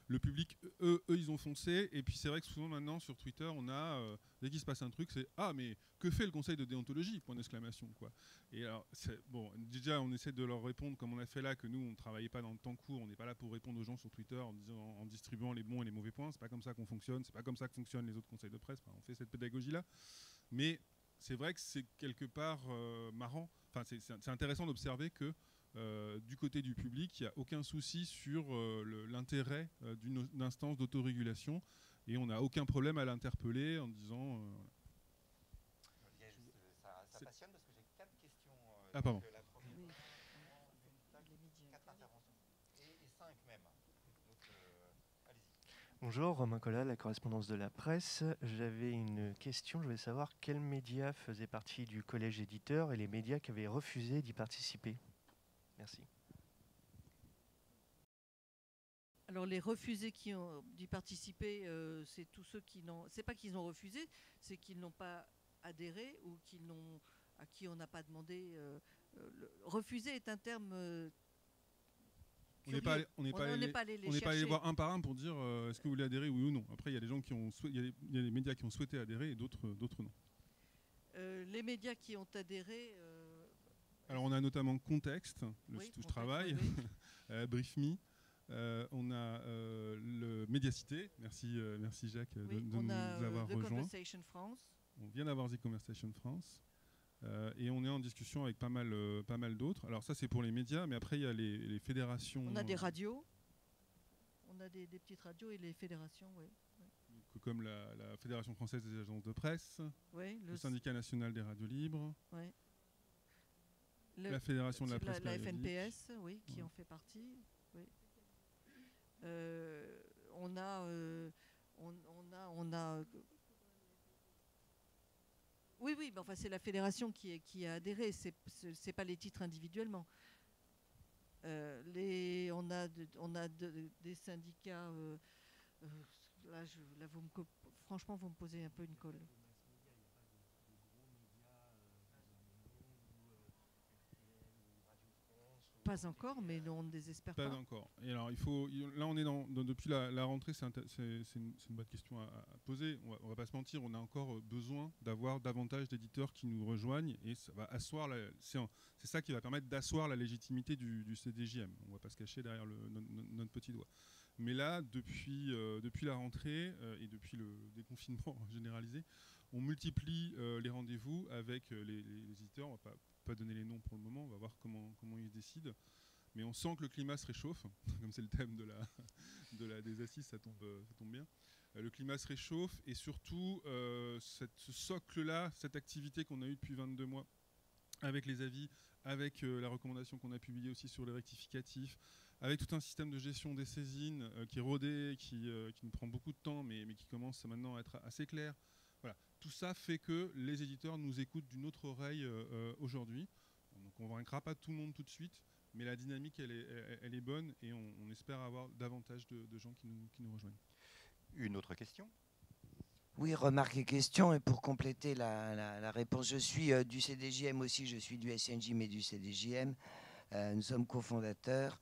Le public, eux, ils ont foncé. Et puis c'est vrai que souvent maintenant sur Twitter, on a, dès qu'il se passe un truc, c'est « Ah, mais que fait le conseil de déontologie ?» point d'exclamation, quoi. Et alors, bon, déjà, on essaie de leur répondre comme on a fait là, que nous, on ne travaillait pas dans le temps court, on n'est pas là pour répondre aux gens sur Twitter en distribuant les bons et les mauvais points. C'est pas comme ça qu'on fonctionne, c'est pas comme ça que fonctionnent les autres conseils de presse. Enfin, on fait cette pédagogie-là. Mais c'est vrai que c'est quelque part marrant. Enfin, c'est intéressant d'observer que du côté du public, il n'y a aucun souci sur l'intérêt d'une instance d'autorégulation et on n'a aucun problème à l'interpeller en disant... Ça passionne parce que j'ai 4 questions. Ah, pardon. La première, 4 interventions. Et 5 même. Donc, allez-y. Bonjour, Romain Collat, la correspondance de la presse. J'avais une question, je voulais savoir quels médias faisaient partie du collège éditeur et les médias qui avaient refusé d'y participer. Merci. Alors les refusés qui ont d'y participer, c'est tous ceux qui n'ont... C'est pas qu'ils ont refusé, c'est qu'ils n'ont pas adhéré ou à qui on n'a pas demandé... refuser est un terme... on n'est pas allé voir un par un pour dire est-ce que vous voulez adhérer, oui ou non. Après, il y a des gens il y a des médias qui ont souhaité adhérer et d'autres non. Les médias qui ont adhéré... Alors on a notamment Contexte, le site où je travaille, oui. Brief Me, on a le Médiacité, merci Jacques de nous avoir rejoints. Conversation France. On vient d'avoir The Conversation France et on est en discussion avec pas mal d'autres. Alors ça c'est pour les médias, mais après il y a les fédérations. On a des radios, on a des petites radios et les fédérations, oui. Comme la Fédération française des agences de presse, oui, le Syndicat national des radios libres. Oui. La Fédération de la presse la FNPS, oui, qui en fait partie. Oui. On a oui, ben enfin c'est la fédération qui a adhéré. C'est pas les titres individuellement. On a des syndicats. Là, franchement, vous me posez un peu une colle. Pas encore, mais on ne désespère pas. Pas encore. Et alors, là, on est depuis la rentrée, c'est une bonne question à poser. On va pas se mentir, on a encore besoin d'avoir davantage d'éditeurs qui nous rejoignent et ça va asseoir. C'est ça qui va permettre d'asseoir la légitimité du CDJM. On ne va pas se cacher derrière notre petit doigt. Mais là, depuis la rentrée et depuis le déconfinement généralisé, on multiplie les rendez-vous avec les éditeurs. On va pas pas donner les noms pour le moment, on va voir comment ils décident. Mais on sent que le climat se réchauffe, comme c'est le thème des assises, ça tombe bien. Le climat se réchauffe et surtout ce socle-là, cette activité qu'on a eue depuis 22 mois avec les avis, avec la recommandation qu'on a publiée aussi sur les rectificatifs, avec tout un système de gestion des saisines qui est rodé, qui nous prend beaucoup de temps, mais qui commence maintenant à être assez clair. Voilà. Tout ça fait que les éditeurs nous écoutent d'une autre oreille aujourd'hui. Donc on ne vaincra pas tout le monde tout de suite, mais la dynamique, elle est bonne et on espère avoir davantage de gens qui nous rejoignent. Une autre question ? Oui, remarque et question. Et pour compléter la réponse, je suis du CDJM aussi, je suis du SNJ, mais du CDJM. Nous sommes cofondateurs.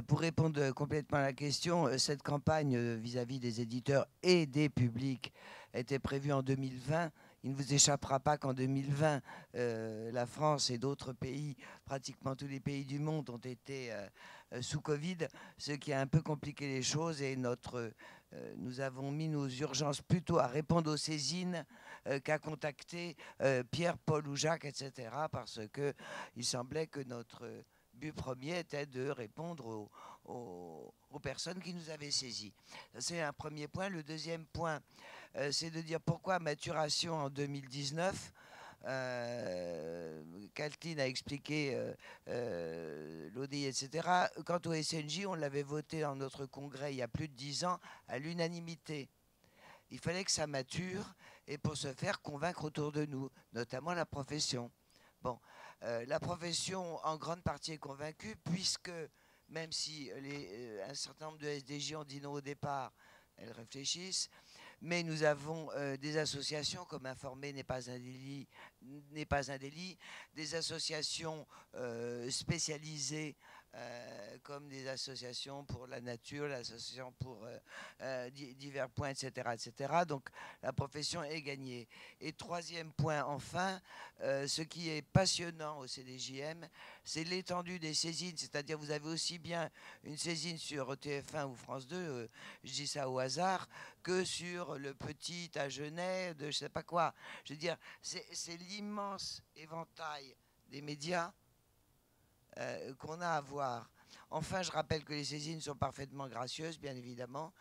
Pour répondre complètement à la question, cette campagne vis-à-vis des éditeurs et des publics était prévue en 2020. Il ne vous échappera pas qu'en 2020, la France et d'autres pays, pratiquement tous les pays du monde, ont été sous Covid, ce qui a un peu compliqué les choses. Et nous avons mis nos urgences plutôt à répondre aux saisines qu'à contacter Pierre, Paul ou Jacques, etc. Parce qu'il semblait que notre but premier était de répondre aux personnes qui nous avaient saisis. C'est un premier point. Le deuxième point, c'est de dire pourquoi maturation en 2019. Kaltine a expliqué l'ODI, etc. Quant au SNJ, on l'avait voté dans notre congrès il y a plus de 10 ans à l'unanimité. Il fallait que ça mature et pour ce faire convaincre autour de nous, notamment la profession. Bon, la profession en grande partie est convaincue puisque même si un certain nombre de SDJ ont dit non au départ, elles réfléchissent. Mais nous avons des associations comme Informer n'est pas un délit, des associations spécialisées comme des associations pour la nature, l'association pour divers points, etc., etc. Donc la profession est gagnée. Et troisième point, enfin, ce qui est passionnant au CDJM, c'est l'étendue des saisines. C'est-à-dire vous avez aussi bien une saisine sur TF1 ou France 2, je dis ça au hasard, que sur le petit Agenais de je sais pas quoi. Je veux dire, c'est l'immense éventail des médias qu'on a à voir. Enfin, je rappelle que les saisines sont parfaitement gracieuses, bien évidemment,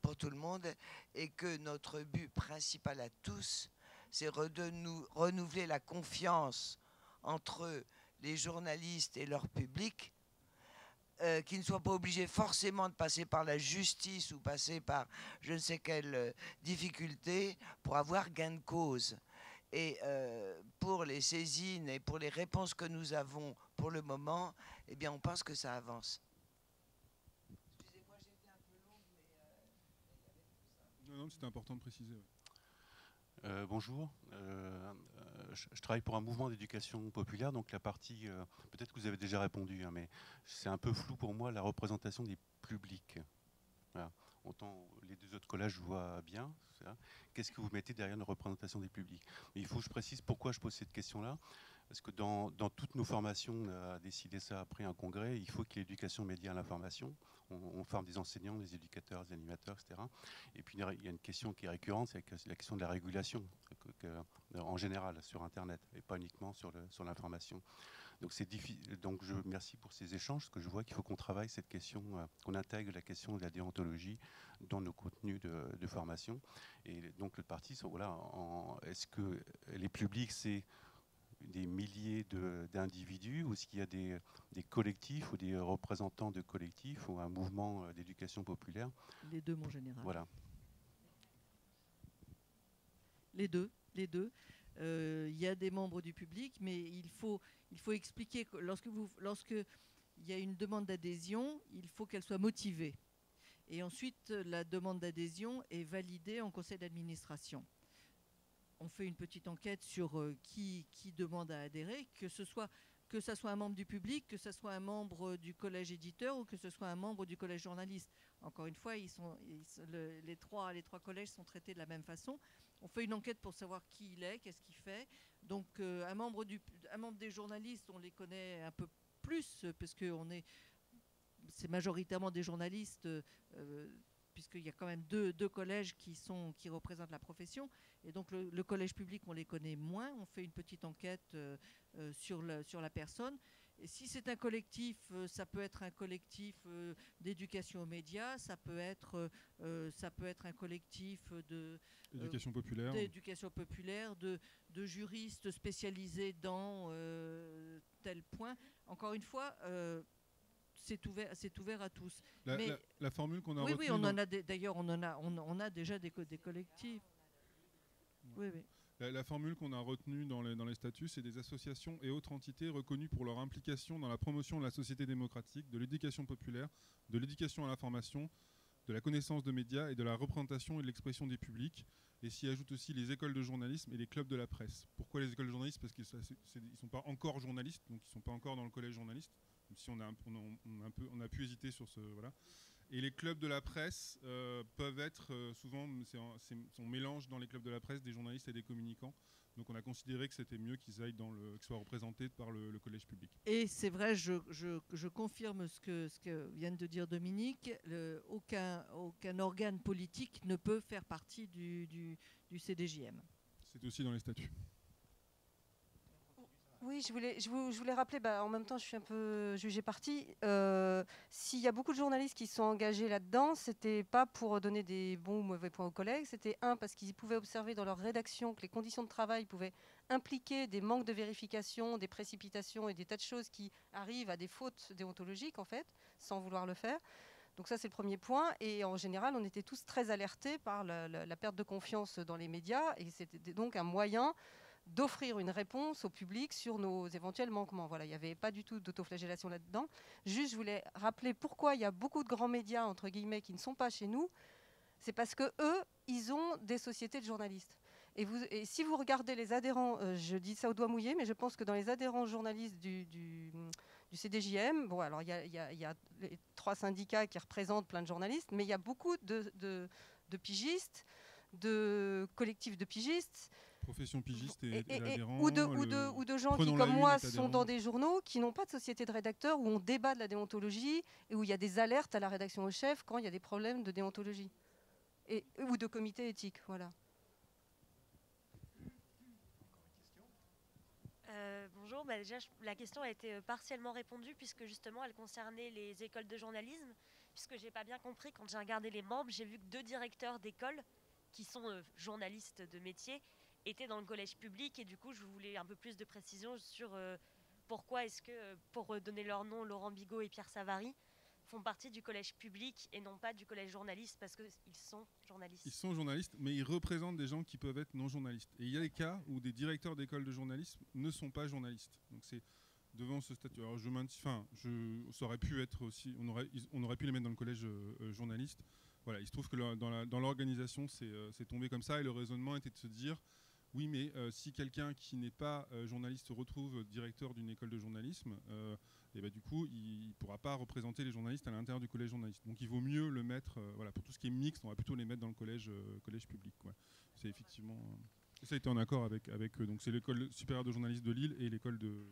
pour tout le monde, et que notre but principal à tous, c'est renouveler la confiance entre les journalistes et leur public, qui ne soient pas obligés forcément de passer par la justice ou passer par je ne sais quelle difficulté pour avoir gain de cause. Et pour les saisines et pour les réponses que nous avons pour le moment, eh bien, on pense que ça avance. Excusez-moi, j'étais un peu longue, mais... Non, c'était important de préciser. Ouais. Bonjour, je travaille pour un mouvement d'éducation populaire, donc la partie, peut-être que vous avez déjà répondu, hein, mais c'est un peu flou pour moi, la représentation des publics. Voilà. Autant les deux autres collages, je vois bien. Qu'est-ce que vous mettez derrière la représentation des publics? Mais il faut que je précise pourquoi je pose cette question-là. Parce que dans toutes nos formations, on a décidé ça après un congrès, il faut qu'il y ait l'éducation média à l'information. On forme des enseignants, des éducateurs, des animateurs, etc. Et puis il y a une question qui est récurrente, c'est la question de la régulation, en général, sur Internet, et pas uniquement sur l'information. Donc c'est difficile. Donc je merci pour ces échanges, parce que je vois qu'il faut qu'on travaille cette question, qu'on intègre la question de la déontologie dans nos contenus de formation. Et donc le parti, voilà, est-ce que les publics, c'est des milliers d'individus, ou est-ce qu'il y a des collectifs ou des représentants de collectifs ou un mouvement d'éducation populaire? Les deux, mon général. Voilà. Les deux. Il y a des membres du public, mais il faut expliquer que lorsque il y a une demande d'adhésion, il faut qu'elle soit motivée. Et ensuite, la demande d'adhésion est validée en conseil d'administration. On fait une petite enquête sur qui demande à adhérer, que ça soit un membre du public, que ce soit un membre du collège éditeur ou que ce soit un membre du collège journaliste. Encore une fois, les trois collèges sont traités de la même façon. On fait une enquête pour savoir qui il est, qu'est-ce qu'il fait. Donc un membre des journalistes, on les connaît un peu plus parce que c'est majoritairement des journalistes puisqu'il y a quand même deux collèges qui représentent la profession. Et donc le collège public, on les connaît moins. On fait une petite enquête sur la personne. Et si c'est un collectif, ça peut être un collectif d'éducation aux médias, ça peut être un collectif d'éducation populaire, de juristes spécialisés dans tel point. Encore une fois, c'est ouvert à tous. La formule qu'on a retenue... Oui, on a déjà des collectifs. Oui. La formule qu'on a retenue dans les statuts, c'est des associations et autres entités reconnues pour leur implication dans la promotion de la société démocratique, de l'éducation populaire, de l'éducation à l'information, de la connaissance de médias et de la représentation et de l'expression des publics. Et s'y ajoutent aussi les écoles de journalisme et les clubs de la presse. Pourquoi les écoles de journalisme? Parce qu'ils ne sont pas encore journalistes, donc ils ne sont pas encore dans le collège journaliste, même si on a pu hésiter sur ce... Voilà. Et les clubs de la presse peuvent être souvent, on mélange dans les clubs de la presse des journalistes et des communicants. Donc on a considéré que c'était mieux qu'ils soient représentés par le collège public. Et c'est vrai, je confirme ce que vient de dire Dominique, aucun organe politique ne peut faire partie du CDJM. C'est aussi dans les statuts. Oui, je voulais rappeler, en même temps je suis un peu jugée partie, s'il y a beaucoup de journalistes qui sont engagés là-dedans, c'était pas pour donner des bons ou mauvais points aux collègues, c'était parce qu'ils pouvaient observer dans leur rédaction que les conditions de travail pouvaient impliquer des manques de vérification, des précipitations et des tas de choses qui arrivent à des fautes déontologiques en fait, sans vouloir le faire. Donc ça c'est le premier point, et en général on était tous très alertés par la perte de confiance dans les médias, et c'était donc un moyen d'offrir une réponse au public sur nos éventuels manquements. Voilà, il n'y avait pas du tout d'autoflagellation là-dedans. Juste, je voulais rappeler pourquoi il y a beaucoup de grands médias, entre guillemets, qui ne sont pas chez nous. C'est parce que eux, ils ont des sociétés de journalistes. Et si vous regardez les adhérents, je dis ça au doigt mouillé, mais je pense que dans les adhérents journalistes du CDJM, bon, alors il y a les 3 syndicats qui représentent plein de journalistes, mais il y a beaucoup de pigistes, de collectifs de pigistes, profession pigiste et adhérents, ou de gens qui, comme moi, sont dans des journaux qui n'ont pas de société de rédacteurs, où on débat de la déontologie et où il y a des alertes à la rédaction au chef quand il y a des problèmes de déontologie ou de comité éthique. Voilà. Bonjour, déjà la question a été partiellement répondue puisque justement elle concernait les écoles de journalisme, puisque j'ai pas bien compris, quand j'ai regardé les membres, j'ai vu que 2 directeurs d'école qui sont journalistes de métier étaient dans le collège public, et du coup je voulais un peu plus de précision sur pourquoi est-ce que, pour donner leur nom, Laurent Bigot et Pierre Savary font partie du collège public et non pas du collège journaliste, parce qu'ils sont journalistes. Ils sont journalistes, mais ils représentent des gens qui peuvent être non journalistes. Et il y a des cas où des directeurs d'école de journalisme ne sont pas journalistes. Donc c'est devant ce statut. Alors ça aurait pu être aussi, on aurait pu les mettre dans le collège journaliste. Voilà, il se trouve que dans l'organisation, c'est tombé comme ça, et le raisonnement était de se dire, oui, mais si quelqu'un qui n'est pas journaliste se retrouve directeur d'une école de journalisme, et du coup, il ne pourra pas représenter les journalistes à l'intérieur du collège journaliste. Donc il vaut mieux le mettre, pour tout ce qui est mixte, on va plutôt les mettre dans le collège public. Quoi. C'est effectivement... ça a été en accord avec eux. Donc c'est l'école supérieure de journalistes de Lille et l'école de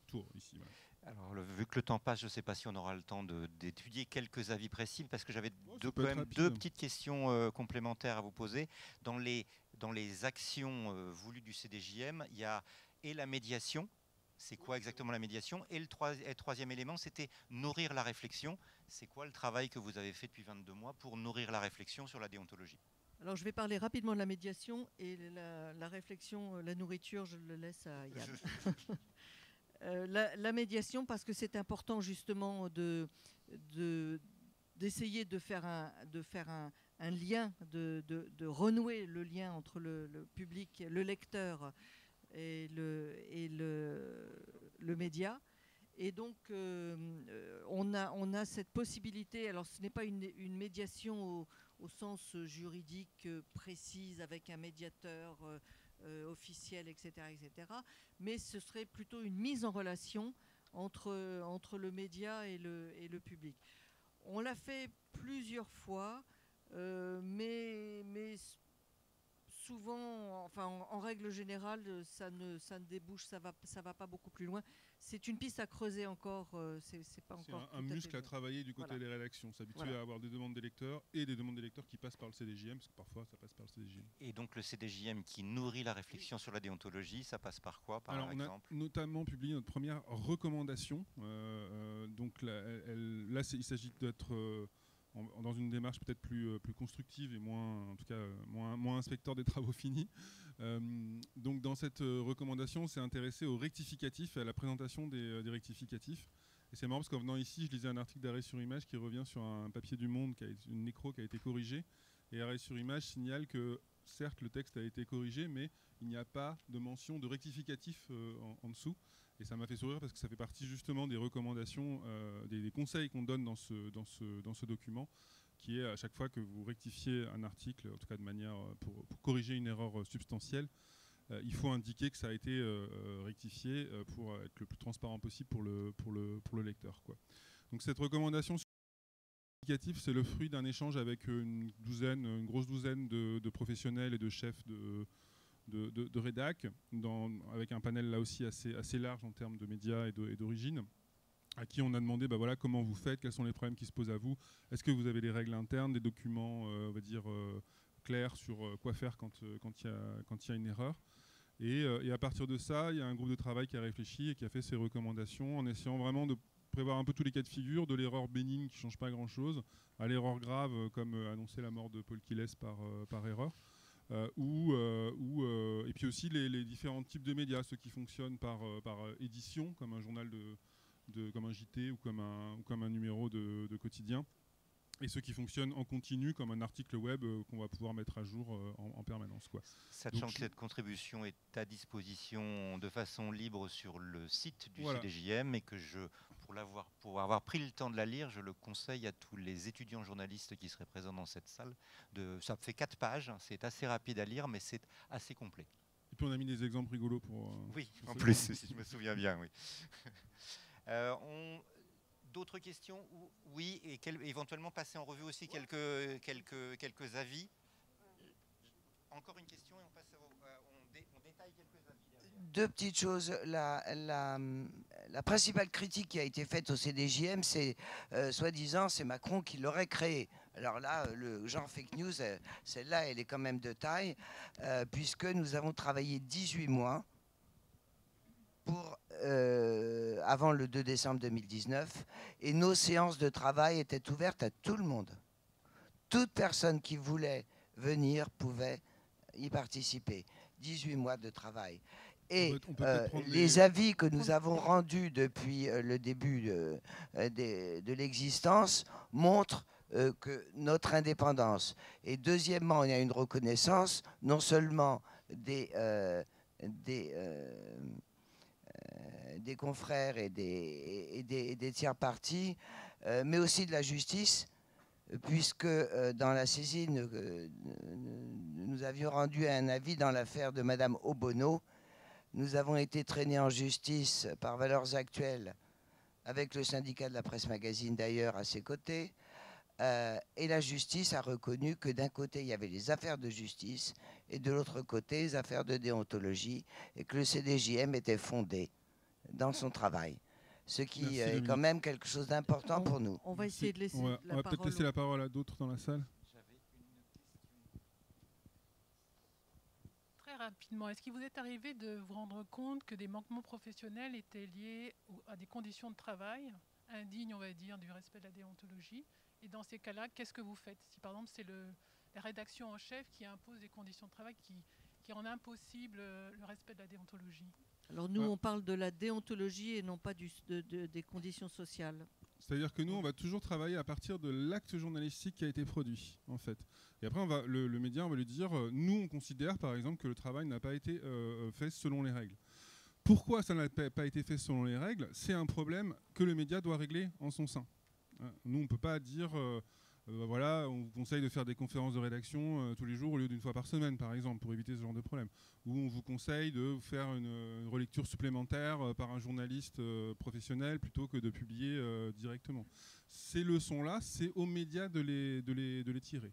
Tours, ici. Voilà. Alors, vu que le temps passe, je ne sais pas si on aura le temps d'étudier quelques avis précis, parce que j'avais deux petites questions complémentaires à vous poser. Dans les actions voulues du CDJM, il y a et la médiation. C'est quoi exactement la médiation? Et le troisième élément, c'était nourrir la réflexion. C'est quoi le travail que vous avez fait depuis 22 mois pour nourrir la réflexion sur la déontologie? Alors, je vais parler rapidement de la médiation, et la réflexion, la nourriture, je le laisse à Yann. La médiation, parce que c'est important justement d'essayer de faire un lien, de renouer le lien entre le public, le lecteur et le média. Et donc, on a cette possibilité. Alors, ce n'est pas une médiation au sens juridique précise avec un médiateur officiel, etc., mais ce serait plutôt une mise en relation entre le média et le public. On l'a fait plusieurs fois, mais souvent, enfin, en règle générale, ça ne débouche, ça va pas beaucoup plus loin. C'est une piste à creuser encore. C'est pas encore un muscle à travailler du côté des rédactions. S'habituer à avoir des demandes des lecteurs et des demandes des lecteurs qui passent par le CDJM, parce que parfois ça passe par le CDJM. Et donc le CDJM qui nourrit la réflexion sur la déontologie, ça passe par quoi, par exemple? On a notamment publié notre première recommandation. Donc là, il s'agit d'être dans une démarche peut-être plus constructive et moins, en tout cas, moins inspecteur des travaux finis. Donc dans cette recommandation, on s'est intéressé aux rectificatifs et à la présentation des rectificatifs. Et c'est marrant parce qu'en venant ici, je lisais un article d'Arrêt sur Image qui revient sur un papier du Monde, une nécro qui a été corrigée. Et Arrêt sur Image signale que certes le texte a été corrigé, mais il n'y a pas de mention de rectificatif en dessous. Et ça m'a fait sourire parce que ça fait partie justement des recommandations, des conseils qu'on donne dans ce document, qui est à chaque fois que vous rectifiez un article, en tout cas de manière pour corriger une erreur substantielle, il faut indiquer que ça a été rectifié pour être le plus transparent possible pour le lecteur, quoi. Donc cette recommandation c'est le fruit d'un échange avec une grosse douzaine de professionnels et de chefs de rédac, avec un panel là aussi assez large en termes de médias et d'origine, à qui on a demandé voilà, comment vous faites, quels sont les problèmes qui se posent à vous, est-ce que vous avez des règles internes, des documents on va dire, clairs sur quoi faire quand il y a une erreur. Et à partir de ça, il y a un groupe de travail qui a réfléchi et qui a fait ses recommandations en essayant vraiment de prévoir un peu tous les cas de figure, de l'erreur bénigne qui ne change pas grand-chose, à l'erreur grave, comme annoncer la mort de Paul Quilles par erreur. Et puis aussi les différents types de médias, ceux qui fonctionnent par édition, comme un journal comme un JT ou comme un numéro de quotidien, et ceux qui fonctionnent en continu, comme un article web qu'on va pouvoir mettre à jour en permanence, quoi. Sachant que cette contribution est à disposition de façon libre sur le site du CDJM, et que pour avoir pris le temps de la lire, je le conseille à tous les étudiants journalistes qui seraient présents dans cette salle. Ça fait 4 pages, c'est assez rapide à lire, mais c'est assez complet. Et puis on a mis des exemples rigolos pour... oui, en plus, si je me souviens bien, oui. D'autres questions? Oui, et éventuellement passer en revue aussi quelques avis. Encore une question et on détaille quelques avis derrière. Deux petites choses. La principale critique qui a été faite au CDJM, c'est soi-disant c'est Macron qui l'aurait créé. Alors là, le genre fake news, celle-là, elle est quand même de taille, puisque nous avons travaillé 18 mois avant le 2 décembre 2019, et nos séances de travail étaient ouvertes à tout le monde. Toute personne qui voulait venir pouvait y participer. 18 mois de travail. Et les avis que nous avons rendus depuis le début de l'existence montrent que notre indépendance. Et deuxièmement, il y a une reconnaissance non seulement des confrères et des tiers partis, mais aussi de la justice, puisque dans la saisine, nous avions rendu un avis dans l'affaire de Madame Obono. Nous avons été traînés en justice par Valeurs Actuelles, avec le syndicat de la presse magazine d'ailleurs à ses côtés, et la justice a reconnu que d'un côté il y avait les affaires de justice et de l'autre côté les affaires de déontologie, et que le CDJM était fondé dans son travail, ce qui est quand même quelque chose d'important pour nous. On va essayer de laisser on va peut-être laisser la parole à d'autres dans la salle. Très rapidement, est-ce qu'il vous est arrivé de vous rendre compte que des manquements professionnels étaient liés à des conditions de travail indignes, on va dire, du respect de la déontologie? Et dans ces cas-là, qu'est-ce que vous faites? Si par exemple c'est la rédaction en chef qui impose des conditions de travail qui rend impossible le respect de la déontologie? Alors nous, on parle de la déontologie et non pas des conditions sociales. C'est-à-dire que nous, on va toujours travailler à partir de l'acte journalistique qui a été produit, en fait. Et après, le média, on va lui dire, nous, on considère, par exemple, que le travail n'a pas été fait selon les règles. Pourquoi ça n'a pas été fait selon les règles? C'est un problème que le média doit régler en son sein. Nous, on ne peut pas dire... voilà, on vous conseille de faire des conférences de rédaction tous les jours au lieu d'une fois par semaine, par exemple, pour éviter ce genre de problème. Ou on vous conseille de faire une relecture supplémentaire par un journaliste professionnel plutôt que de publier directement. Ces leçons-là, c'est aux médias de les tirer.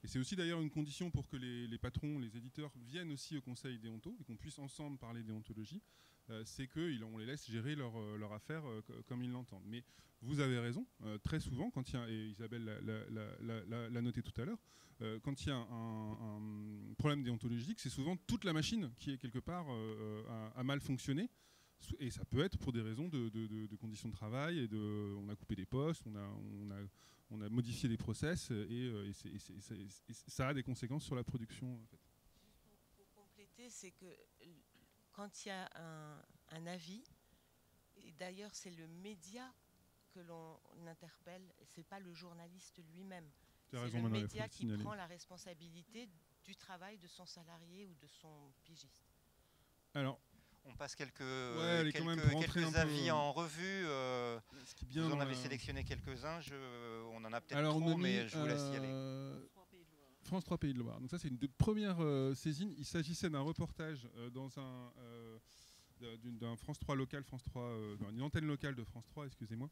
Et c'est aussi d'ailleurs une condition pour que les patrons, les éditeurs viennent aussi au conseil déonto et qu'on puisse ensemble parler déontologie, c'est qu'on les laisse gérer leur affaire comme ils l'entendent. Mais vous avez raison, très souvent, quand il y a, et Isabelle l'a noté tout à l'heure, quand il y a un problème déontologique, c'est souvent toute la machine qui est quelque part a mal fonctionné. Et ça peut être pour des raisons de conditions de travail, et on a coupé des postes, on a modifié des process, et ça a des conséquences sur la production. En fait. Juste pour compléter, c'est que quand il y a un avis, et d'ailleurs c'est le média que l'on interpelle, c'est pas le journaliste lui-même. C'est le média qui prend la responsabilité du travail de son salarié ou de son pigiste. Alors, on passe quelques avis en revue. Vous en avez sélectionné quelques-uns. On en a peut-être trop, mais je vous laisse y aller. France 3 Pays de Loire. Donc ça, c'est une première saisine. Il s'agissait d'un reportage dans d'un France 3 local, une antenne locale de France 3, excusez-moi,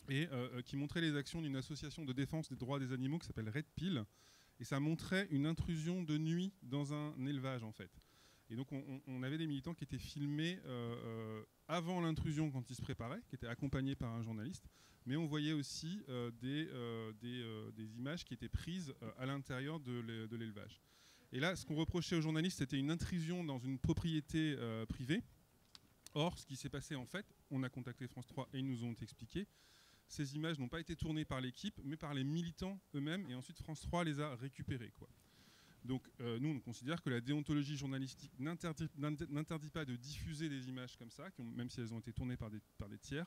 et qui montrait les actions d'une association de défense des droits des animaux qui s'appelle Red Pill. Et ça montrait une intrusion de nuit dans un élevage, en fait. Et donc on avait des militants qui étaient filmés avant l'intrusion quand ils se préparaient, qui étaient accompagnés par un journaliste, mais on voyait aussi des images qui étaient prises à l'intérieur de l'élevage. Et là, ce qu'on reprochait aux journalistes, c'était une intrusion dans une propriété privée. Or, ce qui s'est passé en fait, on a contacté France 3 et ils nous ont expliqué, ces images n'ont pas été tournées par l'équipe, mais par les militants eux-mêmes, et ensuite France 3 les a récupérées, quoi. Donc nous, on considère que la déontologie journalistique n'interdit pas de diffuser des images comme ça, même si elles ont été tournées par des tiers,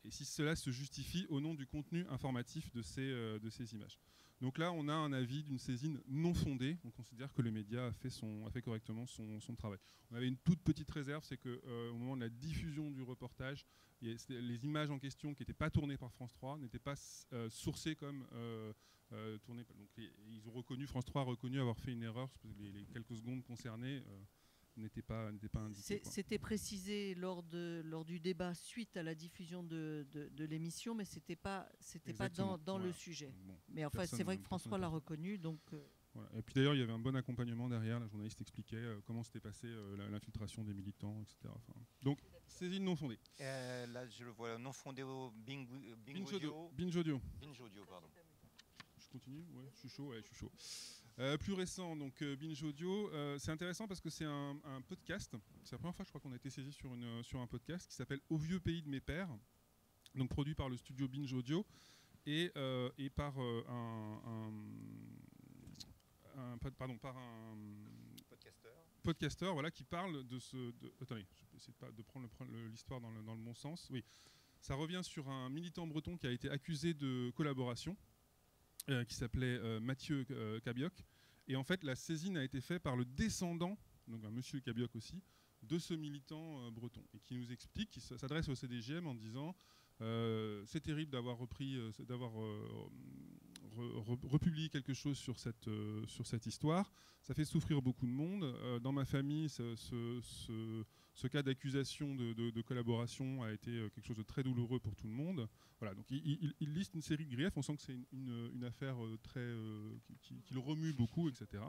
et si cela se justifie au nom du contenu informatif de ces images. Donc là, on a un avis d'une saisine non fondée. On considère que le média a fait correctement son travail. On avait une toute petite réserve, c'est qu'au moment de la diffusion du reportage, les images en question qui n'étaient pas tournées par France 3 n'étaient pas sourcées comme tournées. Donc ils ont reconnu, France 3 a reconnu avoir fait une erreur, parce que les quelques secondes concernées n'étaient pas indiquées. C'était précisé lors du débat suite à la diffusion de l'émission, mais c'était pas dans le sujet. Bon, mais enfin, c'est vrai que François l'a reconnu, donc. Voilà. Et puis d'ailleurs, il y avait un bon accompagnement derrière. La journaliste expliquait comment s'était passé l'infiltration des militants, etc. Enfin, donc, saisine non fondée. Là, je le vois non fondé au Binge Audio. Binge Audio. Binge Audio, pardon. Je continue. Ouais, je suis chaud. Plus récent, donc Binge Audio, c'est intéressant parce que c'est un podcast. C'est la première fois, je crois, qu'on a été saisi sur un podcast qui s'appelle Au vieux pays de mes pères, donc produit par le studio Binge Audio et par un podcasteur, voilà, qui parle de ce. Attendez, je vais essayer de prendre l'histoire dans le bon sens. Oui, ça revient sur un militant breton qui a été accusé de collaboration. Qui s'appelait Mathieu Cabioc. Et en fait, la saisine a été faite par le descendant, donc un monsieur Cabioc aussi, de ce militant breton. Et qui nous explique, qui s'adresse au CDJM en disant c'est terrible d'avoir republié quelque chose sur cette histoire. Ça fait souffrir beaucoup de monde. Dans ma famille, ce cas d'accusation de collaboration a été quelque chose de très douloureux pour tout le monde. Voilà, donc il liste une série de griefs. On sent que c'est une affaire qui le remue beaucoup, etc.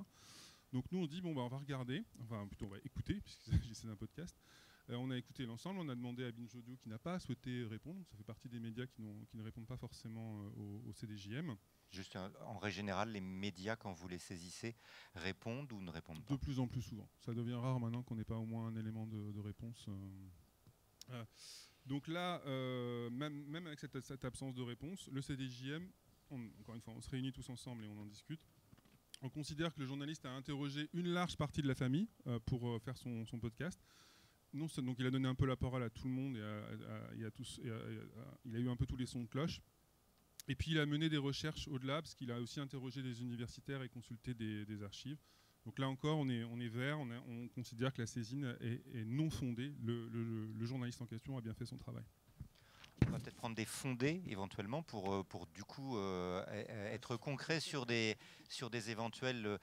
Donc nous, on dit, bon, bah, on va regarder, enfin plutôt on va écouter, puisqu'il s'agissait d'un podcast. On a écouté l'ensemble, on a demandé à Binge Audio qui n'a pas souhaité répondre. Ça fait partie des médias qui ne répondent pas forcément au CDJM. Juste en règle générale, les médias, quand vous les saisissez, répondent ou ne répondent pas? De plus en plus souvent. Ça devient rare maintenant qu'on n'ait pas au moins un élément de réponse. Donc là, même avec cette absence de réponse, le CDJM, encore une fois, on se réunit tous ensemble et on en discute. On considère que le journaliste a interrogé une large partie de la famille pour faire son podcast. Non, donc il a donné un peu la parole à tout le monde il a eu un peu tous les sons de cloche. Et puis il a mené des recherches au-delà, parce qu'il a aussi interrogé des universitaires et consulté des archives. Donc là encore, on est vert, on considère que la saisine est non fondée. Le journaliste en question a bien fait son travail. On va peut-être prendre des fondés éventuellement pour du coup être concret sur des éventuelles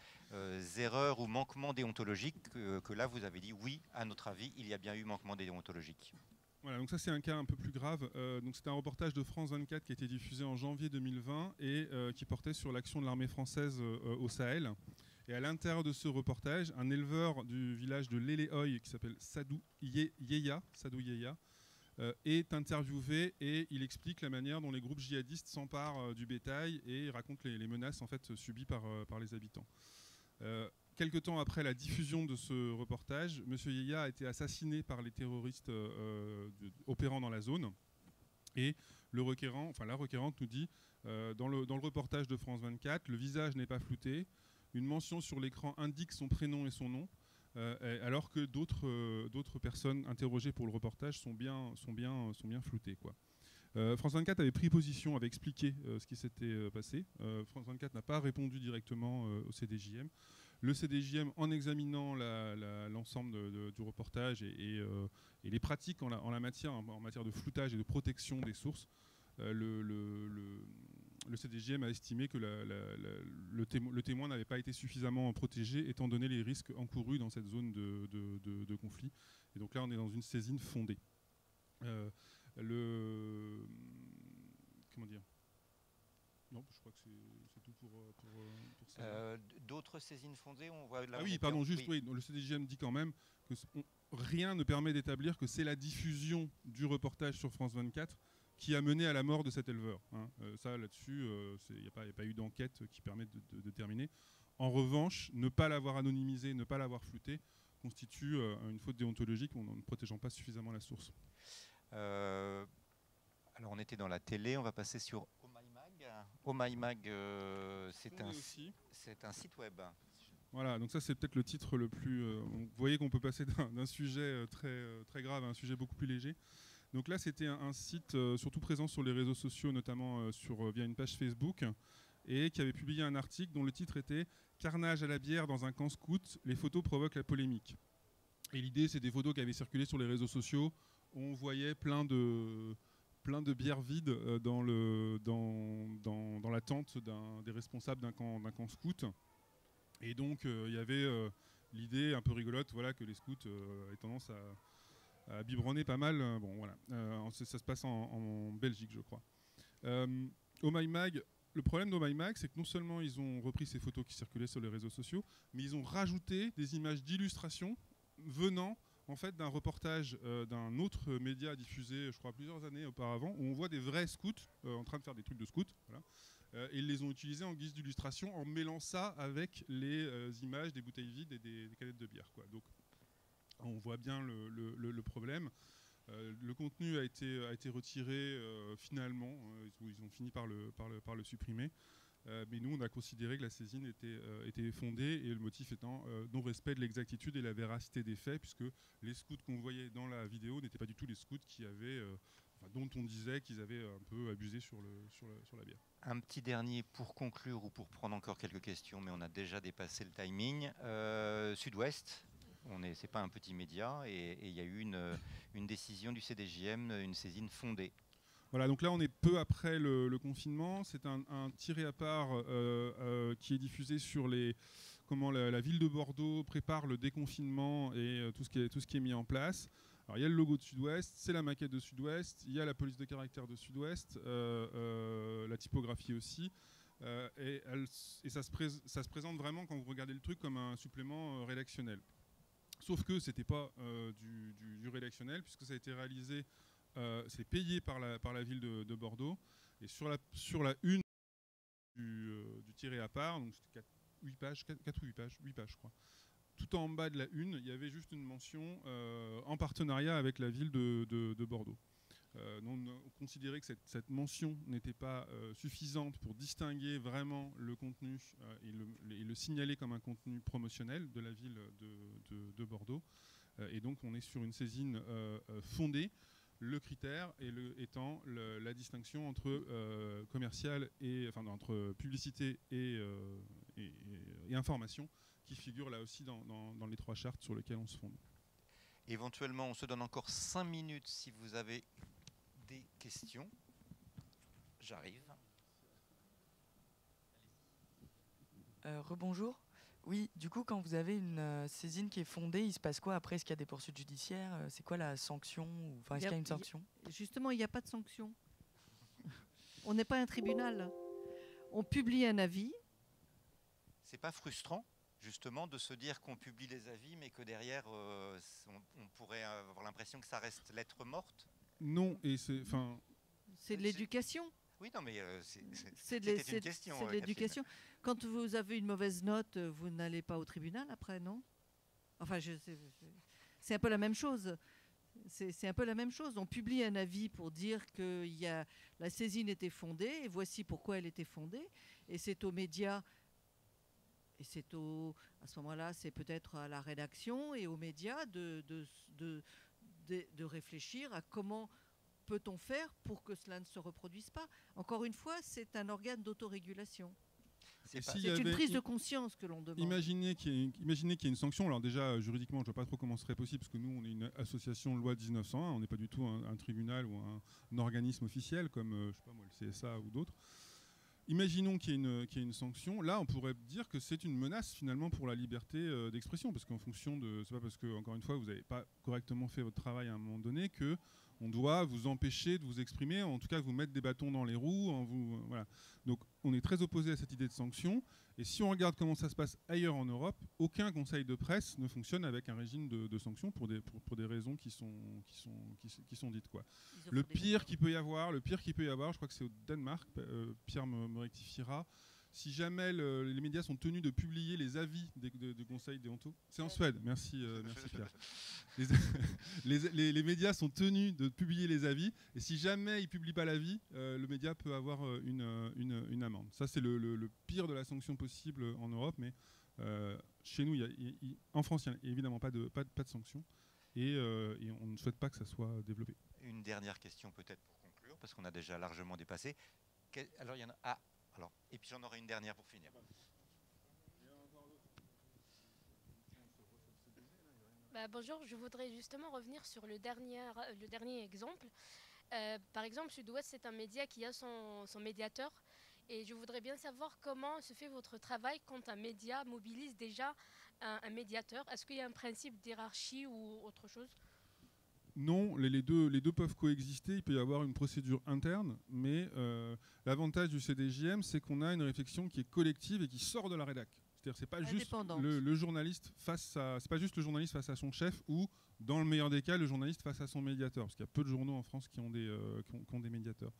erreurs ou manquements déontologiques que là vous avez dit oui, à notre avis, il y a bien eu manquement déontologique. Voilà, donc ça c'est un cas un peu plus grave. Donc c'était un reportage de France 24 qui a été diffusé en janvier 2020 et qui portait sur l'action de l'armée française au Sahel. Et à l'intérieur de ce reportage, un éleveur du village de Leleoy qui s'appelle Sadou Yeya, est interviewé et il explique la manière dont les groupes djihadistes s'emparent du bétail et raconte les menaces en fait, subies par les habitants. Quelque temps après la diffusion de ce reportage, M. Yeya a été assassiné par les terroristes opérant dans la zone. Et la requérante nous dit, dans le reportage de France 24, le visage n'est pas flouté, une mention sur l'écran indique son prénom et son nom, alors que d'autres personnes interrogées pour le reportage sont bien floutées, quoi. France 24 avait pris position, avait expliqué ce qui s'était passé. France 24 n'a pas répondu directement au CDJM. Le CDJM, en examinant l'ensemble du reportage et les pratiques en la matière, en matière de floutage et de protection des sources, le CDJM a estimé que le témoin n'avait pas été suffisamment protégé étant donné les risques encourus dans cette zone de conflit. Et donc là, on est dans une saisine fondée. Comment dire ? Non, je crois que c'est tout pour ça. D'autres saisines fondées, on voit là. Ah oui, pardon, juste, oui. Le CDJM dit quand même que rien ne permet d'établir que c'est la diffusion du reportage sur France 24 qui a mené à la mort de cet éleveur. Hein. Ça, là-dessus, il n'y a pas eu d'enquête qui permette de déterminer. En revanche, ne pas l'avoir anonymisé, ne pas l'avoir flouté, constitue une faute déontologique en ne protégeant pas suffisamment la source. Alors, on était dans la télé, on va passer sur OMyMag. C'est un site web. Voilà, donc ça c'est peut-être le titre le plus... vous voyez qu'on peut passer d'un sujet très grave à un sujet beaucoup plus léger. Donc là c'était un site surtout présent sur les réseaux sociaux, notamment via une page Facebook, et qui avait publié un article dont le titre était « Carnage à la bière dans un camp scout, les photos provoquent la polémique ». Et l'idée c'est des photos qui avaient circulé sur les réseaux sociaux, où on voyait plein de bières vides dans la tente des responsables d'un camp scout. Et donc il y avait l'idée un peu rigolote, voilà, que les scouts aient tendance à biberonner pas mal. Bon, voilà. Ça se passe en Belgique, je crois. OMyMag, le problème d'OMyMag, c'est que non seulement ils ont repris ces photos qui circulaient sur les réseaux sociaux, mais ils ont rajouté des images d'illustration venant en fait d'un reportage d'un autre média diffusé, je crois, plusieurs années auparavant, où on voit des vrais scouts en train de faire des trucs de scouts. Voilà. Et ils les ont utilisés en guise d'illustration en mêlant ça avec les images des bouteilles vides et des canettes de bière, quoi. Donc on voit bien le problème. Le contenu a été retiré finalement. Ils ont fini par le supprimer. Mais nous, on a considéré que la saisine était fondée, et le motif étant non-respect de l'exactitude et la véracité des faits, puisque les scouts qu'on voyait dans la vidéo n'étaient pas du tout les scouts dont on disait qu'ils avaient un peu abusé sur la bière. Un petit dernier pour conclure ou pour prendre encore quelques questions, mais on a déjà dépassé le timing. Sud-Ouest, c'est pas un petit média, et il y a eu une décision du CDJM, une saisine fondée. Voilà, donc là on est peu après le confinement. C'est un tiré à part qui est diffusé sur comment la ville de Bordeaux prépare le déconfinement et tout ce qui est mis en place. Alors il y a le logo de Sud-Ouest, c'est la maquette de Sud-Ouest, il y a la police de caractère de Sud-Ouest, la typographie aussi. Et ça se présente vraiment, quand vous regardez le truc, comme un supplément rédactionnel. Sauf que c'était pas du rédactionnel, puisque ça a été réalisé... c'est payé par la ville de Bordeaux, et sur la une du tiré à part, donc c'était 8 pages, 8 pages je crois, tout en bas de la une, il y avait juste une mention en partenariat avec la ville de Bordeaux. On considérait que cette mention n'était pas suffisante pour distinguer vraiment le contenu et le signaler comme un contenu promotionnel de la ville de Bordeaux. Et donc on est sur une saisine fondée. Le critère étant la distinction entre entre publicité et information, qui figure là aussi dans les 3 chartes sur lesquelles on se fonde. Éventuellement, on se donne encore 5 minutes si vous avez des questions. J'arrive. Rebonjour. Oui, du coup, quand vous avez une saisine qui est fondée, il se passe quoi après? Est-ce qu'il y a des poursuites judiciaires? C'est quoi la sanction? Enfin, est-ce qu'il y a une sanction? Justement, il n'y a pas de sanction. On n'est pas un tribunal. On publie un avis. C'est pas frustrant, justement, de se dire qu'on publie les avis, mais que derrière, on pourrait avoir l'impression que ça reste lettre morte? Non, et c'est de l'éducation. Oui, non, mais c'était une question. C'est de l'éducation. Quand vous avez une mauvaise note, vous n'allez pas au tribunal après, non? Enfin, c'est un peu la même chose. C'est un peu la même chose. On publie un avis pour dire que la saisine était fondée, et voici pourquoi elle était fondée. Et c'est aux médias, et à ce moment-là, c'est peut-être à la rédaction et aux médias de réfléchir à comment peut-on faire pour que cela ne se reproduise pas. Encore une fois, c'est un organe d'autorégulation. C'est une prise de conscience que l'on demande. Imaginez qu'il y ait une sanction. Alors déjà, juridiquement, je ne vois pas trop comment ce serait possible, parce que nous, on est une association de loi de 1901, on n'est pas du tout un tribunal ou un organisme officiel, comme je sais pas moi, le CSA ou d'autres. Imaginons qu'il y ait une sanction. Là, on pourrait dire que c'est une menace finalement pour la liberté d'expression, parce qu'en fonction de... C'est pas parce que, encore une fois, vous n'avez pas correctement fait votre travail à un moment donné que on doit vous empêcher de vous exprimer, en tout cas vous mettre des bâtons dans les roues. Voilà. Donc on est très opposé à cette idée de sanction. Et si on regarde comment ça se passe ailleurs en Europe, aucun conseil de presse ne fonctionne avec un régime de sanctions pour des raisons qui sont dites, quoi. Le pire qu'il peut y avoir, je crois que c'est au Danemark, Pierre me rectifiera, si jamais les médias sont tenus de publier les avis du conseil déonto. C'est en Suède, merci Pierre. Les médias sont tenus de publier les avis, et si jamais ils ne publient pas l'avis, le média peut avoir une amende. Ça, c'est le pire de la sanction possible en Europe, mais chez nous, en France, il n'y a évidemment pas de sanction, et on ne souhaite pas que ça soit développé. Une dernière question peut-être pour conclure, parce qu'on a déjà largement dépassé. Alors, il y en a... et puis j'en aurai une dernière pour finir. Bonjour, je voudrais justement revenir sur le dernier exemple. Par exemple, Sud-Ouest, c'est un média qui a son médiateur. Et je voudrais bien savoir comment se fait votre travail quand un média mobilise déjà un médiateur. Est-ce qu'il y a un principe d'hiérarchie ou autre chose ? Non, les deux peuvent coexister. Il peut y avoir une procédure interne, mais l'avantage du CDJM, c'est qu'on a une réflexion qui est collective et qui sort de la rédac. C'est-à-dire, c'est pas juste le journaliste c'est pas juste le journaliste face à son chef, ou dans le meilleur des cas, le journaliste face à son médiateur, parce qu'il y a peu de journaux en France qui ont des médiateurs.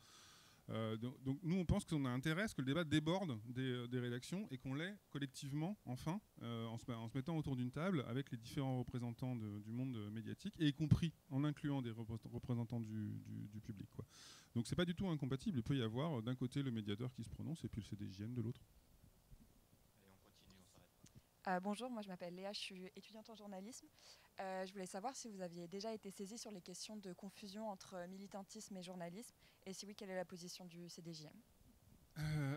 Donc nous, on pense qu'on a intérêt à ce que le débat déborde des rédactions et qu'on l'ait collectivement, enfin, en se mettant autour d'une table avec les différents représentants du monde médiatique, et y compris en incluant des représentants du public, quoi. Donc c'est pas du tout incompatible. Il peut y avoir d'un côté le médiateur qui se prononce et puis le CDJM de l'autre. Bonjour, moi je m'appelle Léa, je suis étudiante en journalisme. Je voulais savoir si vous aviez déjà été saisie sur les questions de confusion entre militantisme et journalisme, et si oui, quelle est la position du CDJM ?